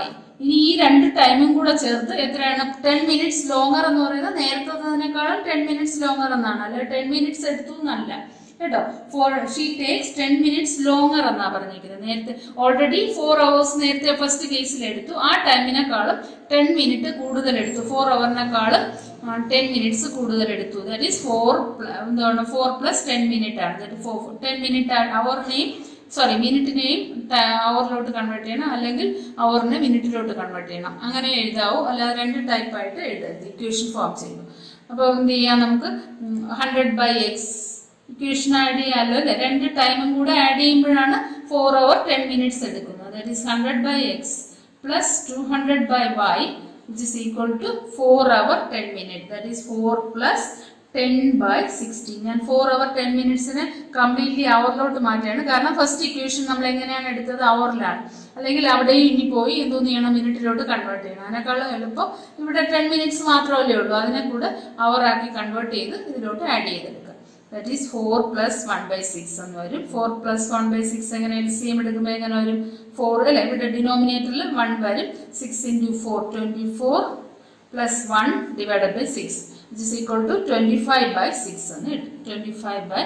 S1: y. ഇനി ഈ രണ്ട് ടൈമും കൂടെ ചേർത്ത് എത്രയാണ്, 10 മിനിറ്റ്സ് ലോങ്ങർ എന്ന് പറയുന്നത് നേരത്തേതിനേക്കാളും 10 മിനിറ്റ്സ് ലോങ്ങർ എന്നാണ്, അല്ലെ 10 മിനിറ്റ്സ് എടുത്തു എന്നല്ല കേട്ടോ. ഷീ ടേക്സ് 10 മിനിറ്റ്സ് ലോങ്ങർ എന്നാ പറഞ്ഞിരിക്കുന്നത്. നേരത്തെ ഓൾറെഡി 4 hours നേരത്തെ ഫസ്റ്റ് കേസിൽ എടുത്തു, ആ ടൈമിനെക്കാളും 10 മിനിറ്റ് കൂടുതൽ എടുത്തു, 4 hourനെക്കാളും 10 മിനിറ്റ്സ് കൂടുതൽ എടുത്തു. ദാറ്റ് ഈസ് 4 പ്ലസ് 10 മിനിറ്റ് ആണ്. ദാറ്റ് 10 മിനിറ്റ് അവറിനെയും മിനിറ്റിനെയും അവറിലോട്ട് കൺവേർട്ട് ചെയ്യണം, അല്ലെങ്കിൽ അവറിനെ മിനിറ്റിലോട്ട് കൺവേർട്ട് ചെയ്യണം. അങ്ങനെ എഴുതാവൂ, അല്ലാതെ രണ്ട് ടൈപ്പായിട്ട് എഴുതരുത് ഇക്വേഷൻ ഫോം ചെയ്യുന്നു. അപ്പോൾ എന്ത് ചെയ്യാം, നമുക്ക് 100 by x ഇക്വേഷൻ ആഡ് ചെയ്യാമല്ലോ അല്ലേ. രണ്ട് ടൈമും കൂടെ ആഡ് ചെയ്യുമ്പോഴാണ് 4 hour 10 minutes എടുക്കുന്നത്. That is 100 by x plus 200 by y which is equal to 4 hour 10 minutes. That is 4 plus 10 by 16. ഞാൻ 4 hour 10 minutesനെ കംപ്ലീറ്റ്ലി അവറിലോട്ട് മാറ്റുകയാണ്. കാരണം ഫസ്റ്റ് ഇക്വേഷൻ നമ്മൾ എങ്ങനെയാണ് എടുത്തത്, അവറിലാണ്. അല്ലെങ്കിൽ അവിടെയും ഇനി പോയി എന്തോന്ന് ചെയ്യണം, മിനിറ്റിലോട്ട് കൺവേർട്ട് ചെയ്യണം. അതിനേക്കാളും എളുപ്പം ഇവിടെ 10 minutes മാത്രമല്ലേ ഉള്ളൂ, അതിനെ കൂടെ അവറാക്കി കൺവേർട്ട് ചെയ്ത് ഇതിലോട്ട് ആഡ് ചെയ്തെടുക്കുക. That is 4 plus 1 by 6 എന്ന് വരും. 4 plus 1 by 6 എങ്ങനെ LCM എടുക്കുമ്പോൾ എങ്ങനെ വരും, 4 അല്ലേ, ഇവിടെ ഡിനോമിനേറ്ററിൽ 1 വരും. 6 into 4 24 plus 1 divided by 6 which is equal to 25 by 6 എന്ന് കിട്ടും. 25 by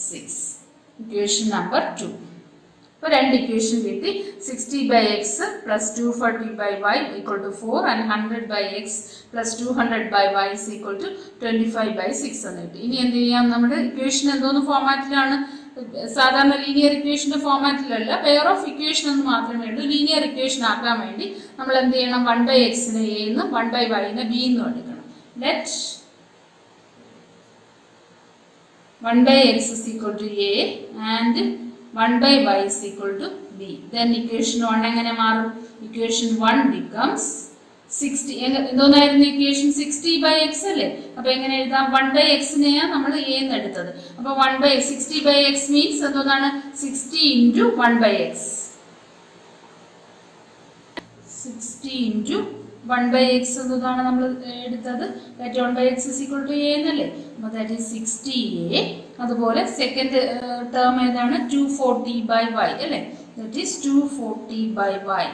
S1: 6 ഇക്വേഷൻ നമ്പർ 2. ഇപ്പോൾ രണ്ട് ഇക്വേഷൻ കിട്ടി. 60 by x plus 240 by y equal to 4 and 100 by x plus 200 by y is equal to 25 by 6 എന്ന് കിട്ടി. ഇനി എന്ത് ചെയ്യാം, നമ്മുടെ ഇക്വേഷൻ എന്തോന്ന് ഫോമാറ്റിലാണ്, സാധാരണ ലീനിയർ ഇക്വേഷന്റെ ഫോമാറ്റിലല്ല, പെയർ ഓഫ് ഇക്വേഷൻ എന്ന് മാത്രമേ ഉള്ളൂ. ലീനിയർ ഇക്വേഷൻ ആക്കാൻ വേണ്ടി നമ്മൾ എന്ത് ചെയ്യണം, 1 by x-നെ a എന്നും 1 by y-നെ b എന്നും എടുക്കണം. Let 1 by x is equal to a and 1 by y is equal to b. Then equation 1 എങ്ങനെ മാറും, equation 1 becomes 60. എന്തോന്നായിരുന്നു ഇക്വേഷൻ, 60 by x അല്ലേ. അപ്പൊ എങ്ങനെ എഴുതാം, 1 by x-നെയാണ് നമ്മൾ a എന്ന് എടുത്തത്. അപ്പൊ 1 by 60 by x മീൻസ് എന്തോന്നാണ്, 60 into 1 by x. 60 into 1 by x എന്നതാണ് നമ്മൾ എടുത്തത്. That 1 by x is equal to a എന്നല്ലേ. അപ്പോൾ ദാറ്റ് ഈസ് 60a. അതുപോലെ സെക്കൻഡ് ടേം ഏതാണ്, 240 by y അല്ലേ. That is 240 by y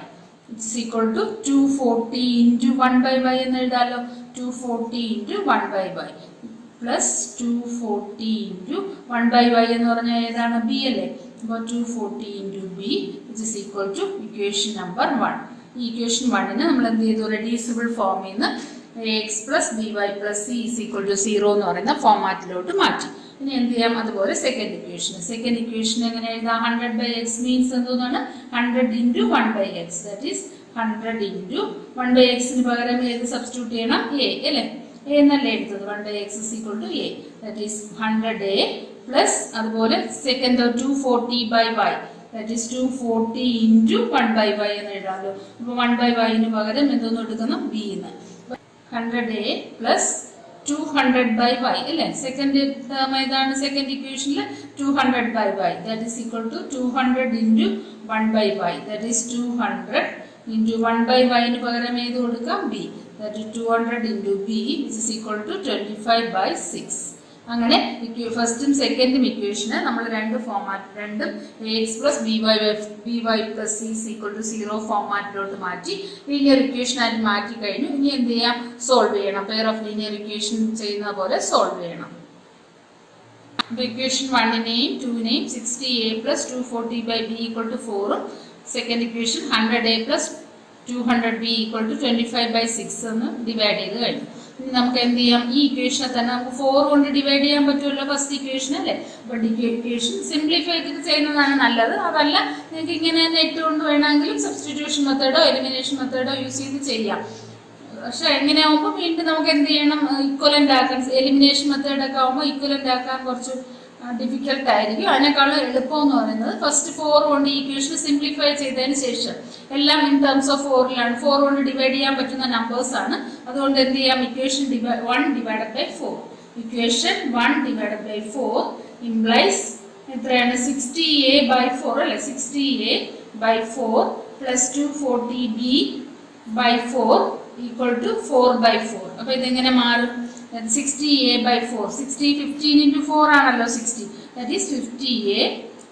S1: it's equal to 240 into 1 by y എന്ന് എഴുതാമല്ലോ. 240 into 1 by y plus 240 into 1 by y എന്ന് പറഞ്ഞാൽ ഏതാണ്, b അല്ലേ. അപ്പോൾ 240 into b it's equal to equation number 1. ഈ ഇക്വേഷൻ 1-ന് നമ്മൾ എന്ത് ചെയ്തു, റെഡ്യൂസിബിൾ ഫോമിൽ നിന്ന് ax plus by plus c is equal to 0 എന്ന് പറയുന്ന ഫോമാറ്റിലോട്ട് മാറ്റി. ഇനി എന്ത് ചെയ്യാം, അതുപോലെ സെക്കൻഡ് ഇക്വേഷൻ എങ്ങനെ എഴുതാം, 100 by x മീൻസ് എന്തോന്നാണ്, 100 into 1 by x. That is 100 into 1 by x-ന് പകരം ഏത് സബ്സ്റ്റിറ്റ്യൂട്ട് ചെയ്യണം, a അല്ലേ. a എന്നല്ലേ എടുത്തത്, 1 by x is equal to a. That is 100a plus അതുപോലെ second 240 by y. That is 240 into 1 by y എന്ന് എഴുതാമല്ലോ. അപ്പോൾ 1 by y-ന് പകരം എന്തോന്ന് എടുക്കണം, b എന്ന്. 100a പ്ലസ് 200 by y അല്ലേ. സെക്കൻഡ് ടേം ഏതാണ്, സെക്കൻഡ് ഇക്വേഷനിൽ 200 by y. That is equal to 200 into 1 by y. That is 200 into 1 by y-ന് പകരം ഏത് കൊടുക്കാം, b. That is 200 into b which is equal to 25 by 6. അങ്ങനെ ഫസ്റ്റും സെക്കൻഡും ഇക്വേഷന് നമ്മൾ രണ്ടും ax plus by plus c is equal to 0 ഫോമാറ്റിലോട്ട് മാറ്റി linear equation ആയിട്ട് മാറ്റി കഴിഞ്ഞു. ഇനി എന്ത് ചെയ്യാം, സോൾവ് ചെയ്യണം. പെയർ ഓഫ് ലീനിയർ ഇക്വേഷൻ ചെയ്യുന്ന പോലെ സോൾവ് ചെയ്യണം. ഇക്വേഷൻ 1-നെയും 2-നെയും 60a plus 240 by b equal to 4-ഉം second equation 100a plus 200b equal to 25 by 6 എന്ന് ഡിവൈഡ് ചെയ്ത് കഴിഞ്ഞു. ഇനി നമുക്ക് എന്ത് ചെയ്യാം, ഈ ഇക്വേഷനെ തന്നെ നമുക്ക് 4 കൊണ്ട് ഡിവൈഡ് ചെയ്യാൻ പറ്റുമല്ലോ ഫസ്റ്റ് ഇക്വേഷൻ അല്ലേ. അപ്പോൾ ഇക്വേഷൻ സിംപ്ലിഫൈ ചെയ്തിട്ട് ചെയ്യുന്നതാണ് നല്ലത്. അതല്ല നിങ്ങൾക്ക് ഇങ്ങനെ നെറ്റ് കൊണ്ട് വേണമെങ്കിലും സബ്സ്റ്റിറ്റ്യൂഷൻ മെത്തേഡോ എലിമിനേഷൻ മെത്തേഡോ യൂസ് ചെയ്ത് ചെയ്യാം. പക്ഷെ എങ്ങനെയാകുമ്പോൾ വീണ്ടും നമുക്ക് എന്ത് ചെയ്യണം, ഇക്വലന്റ് ആക്കാൻ, എലിമിനേഷൻ മെത്തേഡൊക്കെ ആകുമ്പോൾ ഇക്വലന്റ് ആക്കാൻ കുറച്ച് ഡിഫിക്കൽട്ട് ആയിരിക്കും. അതിനേക്കാളും എളുപ്പം എന്ന് പറയുന്നത് ഫസ്റ്റ് 4 കൊണ്ട് ഈ ഇക്വേഷൻ സിംപ്ലിഫൈ ചെയ്തതിന് ശേഷം, എല്ലാം ഇൻ ടേംസ് ഓഫ് 4ലാണ്, 4 കൊണ്ട് ഡിവൈഡ് ചെയ്യാൻ പറ്റുന്ന നമ്പേഴ്സ് ആണ്. അതുകൊണ്ട് എന്ത് ചെയ്യാം, equation 1 divided by 4, equation 1 divided by 4 implies എത്രയാണ് 60a by 4 അല്ലെ, 60a by 4 plus 240b by 4 equal to 4 by 4. അപ്പൊ ഇതെങ്ങനെ മാറും, 60a by 4, 60 15 into 4 ആണല്ലോ 60, that is 50a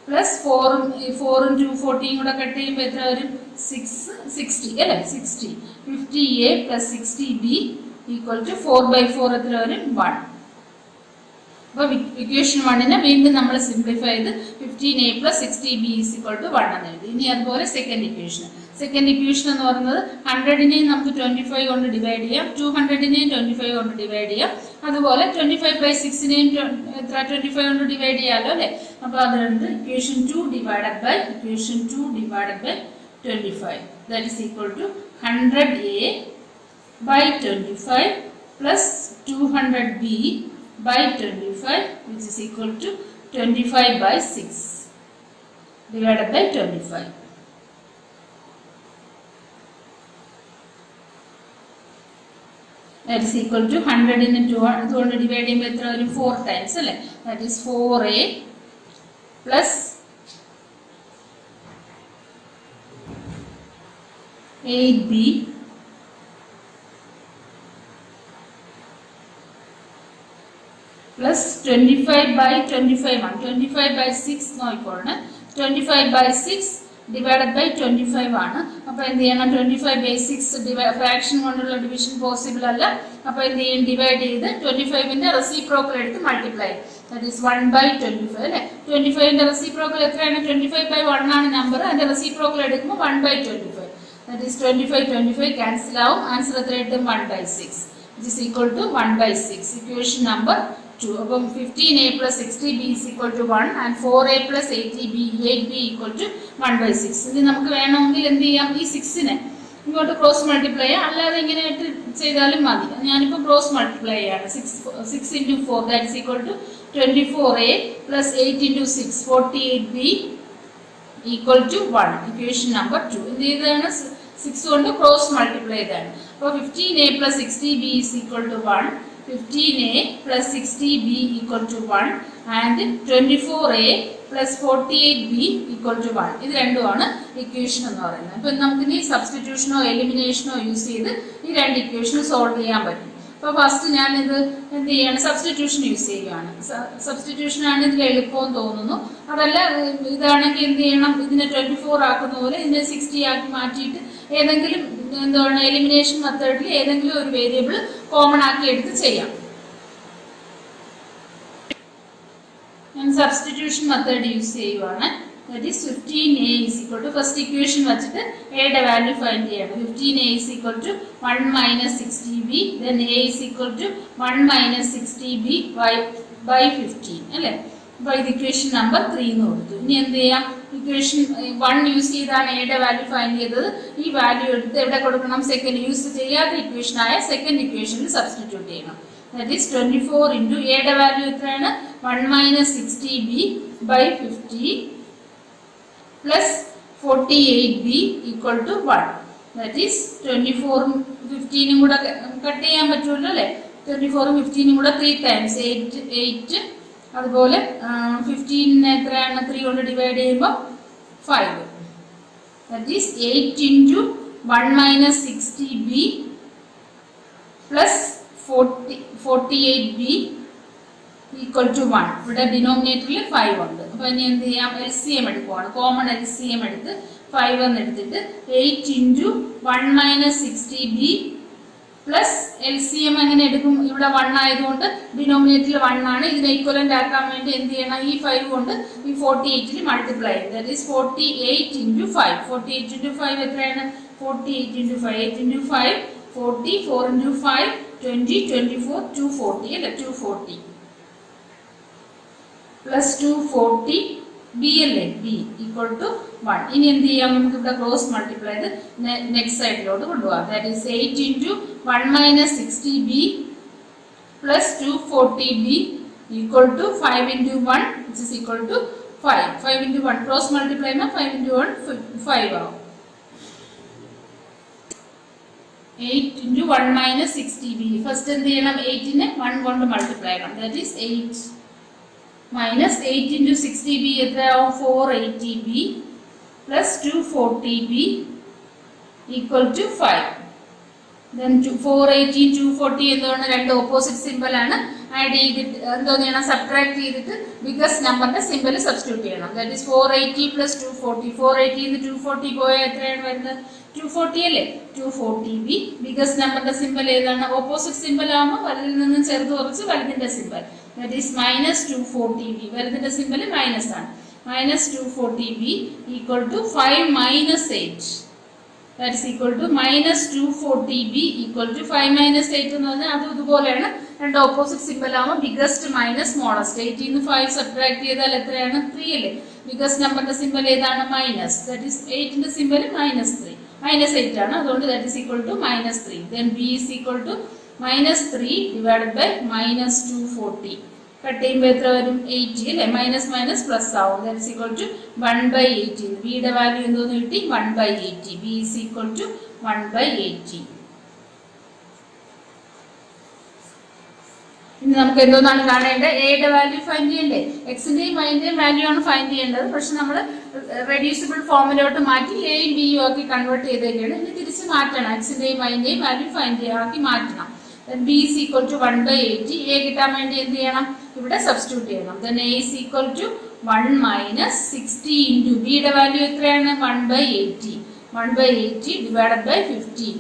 S1: പ്ലസ് 4ഉം 240 കൂടെ കട്ട് ചെയ്യുമ്പോൾ എത്ര വരും, 60 അല്ലേ, 60, 50a plus 60b equal to 4 by 4 എത്ര വരും, 1. അപ്പോൾ ഇക്വേഷൻ 1നെ വീണ്ടും നമ്മൾ സിംപ്ലിഫൈ ചെയ്ത് 15a plus 60b is equal to 1 എന്ന് എഴുതി. ഇനി അതുപോലെ സെക്കൻഡ് ഇക്വേഷൻ എന്ന് പറയുന്നത് 100നെയും നമുക്ക് 25 കൊണ്ട് ഡിവൈഡ് ചെയ്യാം, 200നെയും 25 കൊണ്ട് ഡിവൈഡ് ചെയ്യാം. അതുപോലെ 25/6നെയും 25 കൊണ്ട് ഡിവൈഡ് ചെയ്യാമല്ലോ അല്ലേ. അപ്പോൾ അതുകൊണ്ട് equation 2 divided by 25 that is equal to 100a by 25 plus 200b by 25 which is equal to 25/6 divided by 25. That is equal to 100 into 200 divided by 4 times അല്ലേ. That is 4a plus 8b plus 25/25 ആണ്. 25/6 നോക്കിക്കോളണം. 25/6 divided by 25 ആണ്. അപ്പോൾ എന്ത് ചെയ്യണം, 25/6 fraction കൊണ്ടുള്ള division possible അല്ല. അപ്പോൾ എന്ത് ചെയ്യും, ഡിവൈഡ് ചെയ്ത് 25ന്റെ റെസിപ്രോക്കൽ എടുത്ത് മൾട്ടിപ്ലൈ, ദാറ്റ് ഈസ് 1/25 അല്ലേ. 25ന്റെ റെസിപ്രോക്കൽ എത്രയാണ്, 25/1 ആണ് നമ്പർ. അതിന്റെ റെസിപ്രോക്കൽ എടുക്കുമ്പോൾ 1/25, ദാറ്റ് ഈസ് 25 ക്യാൻസൽ ആവും. ആൻസർ എത്ര കിട്ടും, 1/6 which is equal to 1/6. Equation number 2. അപ്പം 15a plus 60b is equal to 1 and 4a plus 8b equal to 1/6. ഇനി നമുക്ക് വേണമെങ്കിൽ എന്ത് ചെയ്യാം, ഈ 6നെ ഇങ്ങോട്ട് ക്രോസ് മൾട്ടിപ്ലൈ ചെയ്യാം, അല്ലാതെ ഇങ്ങനെ ആയിട്ട് ചെയ്താലും മതി. ഞാനിപ്പോൾ ക്രോസ് മൾട്ടിപ്ലൈ ചെയ്യാണ്. 6 into 4 that is equal to 24a plus 8 into 6 48b equal to 1. Equation number 2. എന്ത് ചെയ്തതാണ്, 6 കൊണ്ട് ക്രോസ് മൾട്ടിപ്ലൈ ചെയ്താണ്. അപ്പോൾ 15a plus 60b is equal to 1, 15a plus 60b equal to 1 and 24a plus 48b equal to 1. ഇത് രണ്ടുമാണ് equation എന്ന് പറയുന്നത്. അപ്പോൾ നമുക്കിനി സബ്സ്റ്റിറ്റ്യൂഷനോ എലിമിനേഷനോ യൂസ് ചെയ്ത് ഈ രണ്ട് ഇക്വേഷൻ സോൾവ് ചെയ്യാൻ പറ്റും. അപ്പോൾ ഫസ്റ്റ് ഞാനിത് എന്ത് ചെയ്യാണ്, സബ്സ്റ്റിറ്റ്യൂഷൻ യൂസ് ചെയ്യുകയാണ്. സബ്സ്റ്റിറ്റ്യൂഷനാണ് ഇതിൽ എളുപ്പമെന്ന് തോന്നുന്നു. അതല്ല ഇതാണെങ്കിൽ എന്ത് ചെയ്യണം, ഇതിനെ 24 ആക്കുന്ന പോലെ ഇതിനെ 60 ആക്കി മാറ്റിയിട്ട് ഏതെങ്കിലും എന്താണ് എലിമിനേഷൻ മെത്തേഡിൽ ഏതെങ്കിലും ഒരു വേരിയബിൾ കോമൺ ആക്കി എടുത്ത് ചെയ്യാം. ഞാൻ സബ്സ്റ്റിറ്റ്യൂഷൻ മെത്തേഡ് യൂസ് ചെയ്യുവാണ്. That is 15a is equal to first equation വെച്ചിട്ട് എയുടെ വാല്യൂ ഫൈൻഡ് ചെയ്യണം. 15a is equal to 1 minus 60b, then a is equal to 1 minus 60b by 15 അല്ലേ. അപ്പോൾ ഇത് ഇക്വേഷൻ നമ്പർ 3 എന്ന് കൊടുത്തു. ഇനി എന്ത് ചെയ്യാം, ഇക്വേഷൻ 1 യൂസ് ചെയ്താണ് എയുടെ വാല്യൂ ഫൈൻഡ് ചെയ്തത്. ഈ വാല്യൂ എടുത്ത് എവിടെ കൊടുക്കണം, സെക്കൻഡ് യൂസ് ചെയ്യാത്ത ഇക്വേഷനായ സെക്കൻഡ് ഇക്വേഷനിൽ സബ്സ്റ്റിറ്റ്യൂട്ട് ചെയ്യണം. ദാറ്റ് ഈസ് 24 ഇൻറ്റു എയുടെ വാല്യൂ എത്രയാണ്, 1 minus 60b by 50 plus 48b equal to 1. That is 24ഉം 15ഉം കൂടെ കട്ട് ചെയ്യാൻ പറ്റുമല്ലോ അല്ലേ. 24ഉം 15ഉം കൂടെ 3 times 8 അതുപോലെ 15 എത്രയാണ്, 3 കൊണ്ട് ഡിവൈഡ് ചെയ്യുമ്പോൾ 5. That is 8 into 1 minus 60b plus 48b equal to 1. ഇവിടെ ഡിനോമിനേറ്ററിൽ 5 ഉണ്ട്. അപ്പോൾ ഇനി എന്ത് ചെയ്യാം, LCM എടുക്കുവാണ്. കോമൺ LCM എടുത്ത് 5 എന്ന് എടുത്തിട്ട് 8 into 1 minus 60b plus LCM എങ്ങനെ എടുക്കും, ഇവിടെ 1 ആയതുകൊണ്ട് ഡിനോമിനേറ്ററിൽ 1 ആണ്. ഇതിനെ ഈക്വലന്റ് ആക്കാൻ വേണ്ടി എന്ത് ചെയ്യണം, ഈ 5 കൊണ്ട് ഈ 48ൽ മൾട്ടിപ്ലൈ ചെയ്യും. That is 48 into 5. 48 ഇൻറ്റു 5 എത്രയാണ്, 48 ഇൻറ്റു 5, 8 ഇൻറ്റു 5 40, 4 ഇൻറ്റു 5 20, 24, 240 അല്ലേ, 240 പ്ലസ് 240 ബി അല്ലേ, ബി ഈക്വൽ ടു 1. ഇനി എന്ത് ചെയ്യാം, നമുക്ക് ഇവിടെ ക്രോസ് മൾട്ടിപ്ലൈ ചെയ്ത് നെക്സ്റ്റ് സൈഡിലോട്ട് കൊണ്ടുപോകാം. That is 8 into 1 minus 60b plus 240b equal to 5 into 1 which is equal to 5. 5 into 1 cross multiply में 5 into 1 5 ആവും. 8 into 1 minus 60b. ഫസ്റ്റ് എന്ത് ചെയ്യണം, 8നെ 1 കൊണ്ട് മൾട്ടിപ്ലൈ ചെയ്യണം. That is 8 minus 8 into 60b എത്രയാവും, 480b plus 240b equal to 5. Then 480 240 എന്താണ്, രണ്ട് opposite simple ആണ്. ആഡ് ചെയ്തിട്ട് എന്തോന്ന് ചെയ്യണം, സബ്ട്രാക്ട് ചെയ്തിട്ട് ബിഗസ്റ്റ് നമ്പറിന്റെ സിമ്പിൾ സബ്സ്റ്റിറ്റ്യൂട്ട് ചെയ്യണം. That is 480 plus 240. 480 നിന്ന് 240 പോയാൽ എത്രയാണ് വരുന്നത്, 240 അല്ലേ, 240b. ബിഗസ്റ്റ് നമ്പറിന്റെ സിമ്പിൾ ഏതാണ്, ഓപ്പോസിറ്റ് സിമ്പിൾ ആകുമ്പോൾ വലുതിൽ നിന്നും ചെറുത് കുറച്ച് വലുതിന്റെ symbol. That is minus 240b. വലുതിന്റെ സിമ്പിൾ മൈനസ് ആണ്. Minus 240b equal to 5 minus 8. That is equal to minus 240b equal to 5 minus 8 എന്ന് പറഞ്ഞാൽ അത് ഇതുപോലെയാണ്. രണ്ട് ഓപ്പോസിറ്റ് സിമ്പിൾ ആകുമ്പോൾ ബിഗസ്റ്റ് മൈനസ് സ്മോളസ്റ്റ്. 8 നിന്ന് 5 സബ്ട്രാക്ട് ചെയ്താൽ എത്രയാണ്, 3 അല്ലേ. ബിഗസ്റ്റ് നമ്പറിന്റെ സിമ്പിൾ ഏതാണ്, മൈനസ്. ദാറ്റ് ഈസ് 8ന്റെ സിമ്പിൾ മൈനസ് 3, മൈനസ് 8 ആണ്. അതുകൊണ്ട് that is equal to minus 3. Then b is equal to minus 3 divided by minus 240. Cut ചെയ്യുമ്പോൾ എത്ര വരും, 80 അല്ലേ. മൈനസ് മൈനസ് പ്ലസ് ആവും. That is equal to 1/80. ബിയുടെ വാല്യൂ എന്തോന്ന് കിട്ടി, 1/80. B is equal to 1/80. ഇനി നമുക്ക് എന്തോന്നാണ് കാണേണ്ടത്, എയുടെ വാല്യൂ ഫൈൻഡ് ചെയ്യണ്ടേ. എക്സിന്റെയും വൈന്റെയും വാല്യൂ ആണ് ഫൈൻഡ് ചെയ്യേണ്ടത്. പക്ഷെ നമ്മൾ റെഡ്യൂസിബിൾ ഫോമിലോട്ട് മാറ്റി എയും ബിയും ആക്കി കൺവേർട്ട് ചെയ്തേക്കാണ്. ഇനി തിരിച്ച് മാറ്റണം, എക്സിന്റെയും വൈന്റെയും വാല്യൂ ഫൈൻഡ് ആക്കി മാറ്റണം. B is equal to 1/80. A കിട്ടാൻ വേണ്ടി എന്ത് ചെയ്യണം, ഇവിടെ സബ്സ്റ്റിറ്റ്യൂട്ട് ചെയ്യണം. Then a is equal to 1 minus 60 into ബിയുടെ വാല്യൂ എത്രയാണ്, 1/80. 1/80 ഡിവൈഡഡ് ബൈ 15.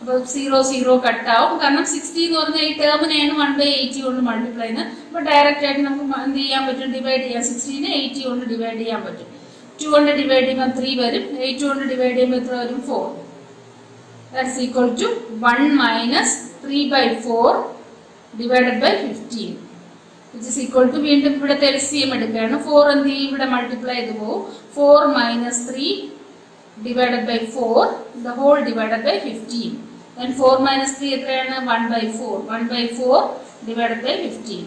S1: അപ്പോൾ 0 0 കട്ടാവും. കാരണം 60 എന്ന് പറഞ്ഞാൽ ഈ ടേമിനെയാണ് 1/80 കൊണ്ട് മൾട്ടിപ്ലൈ ചെയ്യുന്നത്. അപ്പോൾ ഡയറക്റ്റ് ആയിട്ട് നമുക്ക് എന്ത് ചെയ്യാൻ പറ്റും, ഡിവൈഡ് ചെയ്യാം. 60നെ 80 കൊണ്ട് ഡിവൈഡ് ചെയ്യാൻ പറ്റും. 2 കൊണ്ട് ഡിവൈഡ് ചെയ്യുമ്പോൾ 3 വരും. 8 കൊണ്ട് ഡിവൈഡ് ചെയ്യുമ്പോൾ എത്ര വരും, 4. That's equal to 1 minus 3/4 divided by 15 which is equal to, വീണ്ടും ഇവിടുത്തെ LCM എടുക്കുകയാണ്. 4 എന്ത് ചെയ്യും, ഇവിടെ മൾട്ടിപ്ലൈ ചെയ്ത് പോകും. 4 minus 3 divided by 4 the whole divided by 15. Then 4 minus 3 എത്രയാണ്, 1/4. 1/4 divided by 15.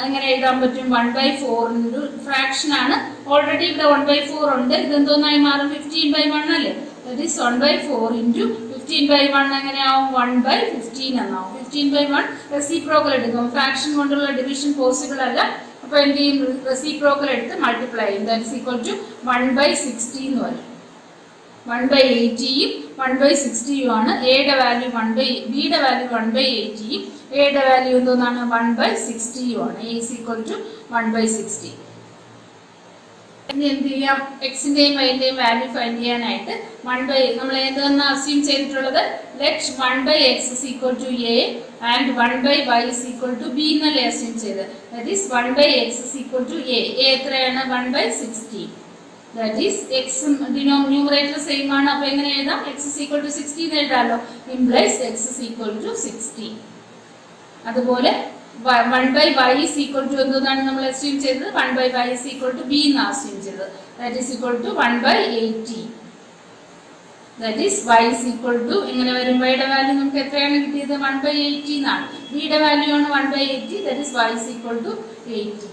S1: അങ്ങനെ എഴുതാൻ പറ്റും. 1/4 ഒരു ഫ്രാക്ഷൻ ആണ്. ഓൾറെഡി ഇവിടെ 1/4 ഉണ്ട്. ഇതെന്തോന്നായി മാറും, 15/1 അല്ലേ. ദാറ്റ് ഈസ് 1/4 into 15/1 എങ്ങനെയാവും, 1/15 എന്നാവും. 15/1 റെസിപ്രോക്കൽ എടുക്കും. ഫ്രാക്ഷൻ കൊണ്ടുള്ള ഡിവിഷൻ പോസിബിൾ അല്ല. അപ്പോൾ എന്ത് ചെയ്യും, റെസിപ്രോക്കൽ എടുത്ത് മൾട്ടിപ്ലൈ ചെയ്യും. ദാറ്റ് ഈസ് ഈക്വൽ ടു 1/60 എന്ന് പറയും. 1/80യും 1/60യും ആണ്. എയുടെ വാല്യൂ ബിയുടെ വാല്യൂ 1/80യും എയുടെ വാല്യൂ എന്തോന്നാണ്, 1/60യും ആണ്. A is equal to 1/60. ഇനി എന്ത് ചെയ്യാം, എക്സിന്റെയും വൈന്റെയും വാല്യൂ ഫൈൻഡ് ചെയ്യാനായിട്ട് നമ്മൾ എന്തെന്ന് അസ്യൂം ചെയ്തിട്ടുള്ളത്, let 1/x is equal to a and 1/y is equal to b എന്നല്ലേ അസ്യൂം ചെയ്തത്. That is 1/x is equal to a. എത്രയാണ്, 1/60. That is X numerator same ആണ്. അപ്പോൾ എങ്ങനെ എഴുതാം, x is equal to 60 എന്ന് എഴുതാമല്ലോ. Implies x is equal to 60. അതുപോലെ 1/y is equal to എന്താണ് നമ്മൾ അസ്യൂം ചെയ്തത്, 1/y is equal to b എന്ന് അസ്യൂം ചെയ്തത്. That is equal to 1/80. That is y is equal to എങ്ങനെ വരും, y-യുടെ വാല്യൂ നമുക്ക് എത്രയാണ് കിട്ടിയത്, 1/80 എന്നാണ്. b-യുടെ വാല്യൂ ആണ് 1/80. That is y is equal to 80.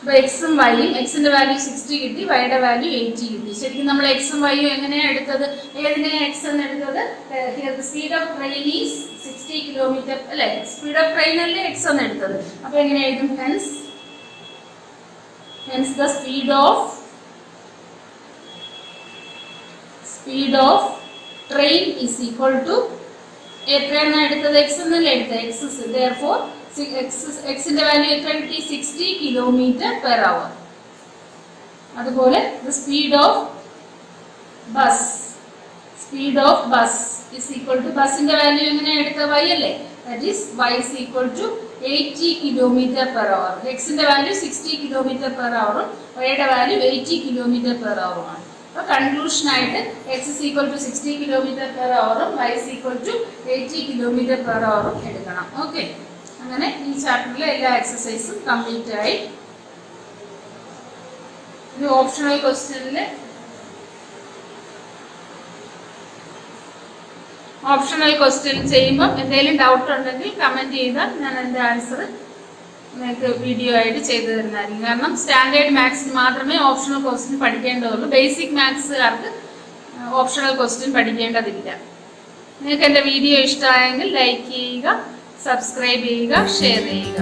S1: അപ്പോൾ എക്സും വൈയും, എക്സിന്റെ വാല്യൂ 60 കിട്ടി, വൈയുടെ വാല്യൂ 80 കിട്ടി. ശരിക്കും നമ്മൾ എക്സും വൈയും എങ്ങനെയാണ് എടുത്തത്, ഏതിനെയാണ് എക്സ് എന്ന് എടുത്തത്, speed of train is 60 kilometre അല്ലേ. സ്പീഡ് ഓഫ് ട്രെയിൻ അല്ലേ എക്സ് എന്ന് എടുത്തത്. അപ്പോൾ എങ്ങനെ എഴുതും, hence the speed of train is equal to എത്രയാണ് എടുത്തത്, എക്സ് എന്നല്ലേ എടുത്തത്. എക്സ് therefore എക്സിന്റെ വാല്യൂ എത്ര കിട്ടി, 60 കിലോമീറ്റർ പെർ അവർ. അതുപോലെ speed of bus is equal to, ബസിന്റെ വാല്യൂ എങ്ങനെയാണ് എടുത്തത്, y അല്ലേ. That is y is equal to 80 kilometre per hour. എക്സിന്റെ വാല്യൂ 60 കിലോമീറ്റർ പെർ അവറും വൈയുടെ വാല്യൂ 80 കിലോമീറ്റർ പെർ അവറുമാണ്. അപ്പോൾ കൺക്ലൂഷനായിട്ട് എക്സ് ഇസ് ഈക്വൽ ടു 60 km/hഉം വൈ ഇസ് ഈക്വൽ ടു 80 km/hഉം എടുക്കണം. ഓക്കെ, അങ്ങനെ ഈ ചാപ്റ്ററിലെ എല്ലാ എക്സസൈസും കംപ്ലീറ്റ് ആയി. ഒരു ഓപ്ഷണൽ ക്വസ്റ്റ്യനിൽ ചെയ്യുമ്പോൾ എന്തെങ്കിലും ഡൗട്ട് ഉണ്ടെങ്കിൽ കമൻറ്റ് ചെയ്താൽ ഞാൻ എൻ്റെ ആൻസർ നിങ്ങൾക്ക് വീഡിയോ ആയിട്ട് ചെയ്തു തരുന്നതായിരിക്കും. കാരണം സ്റ്റാൻഡേർഡ് മാത്സിന് മാത്രമേ ഓപ്ഷണൽ ക്വസ്റ്റ്യൻ പഠിക്കേണ്ടതുള്ളൂ. ബേസിക് മാത്സുകാർക്ക് ഓപ്ഷണൽ ക്വസ്റ്റ്യൻ പഠിക്കേണ്ടതില്ല. നിങ്ങൾക്ക് എൻ്റെ വീഡിയോ ഇഷ്ടമായെങ്കിൽ ലൈക്ക് ചെയ്യുക, സബ്സ്ക്രൈബ് ചെയ്യുക, ഷെയർ ചെയ്യുക.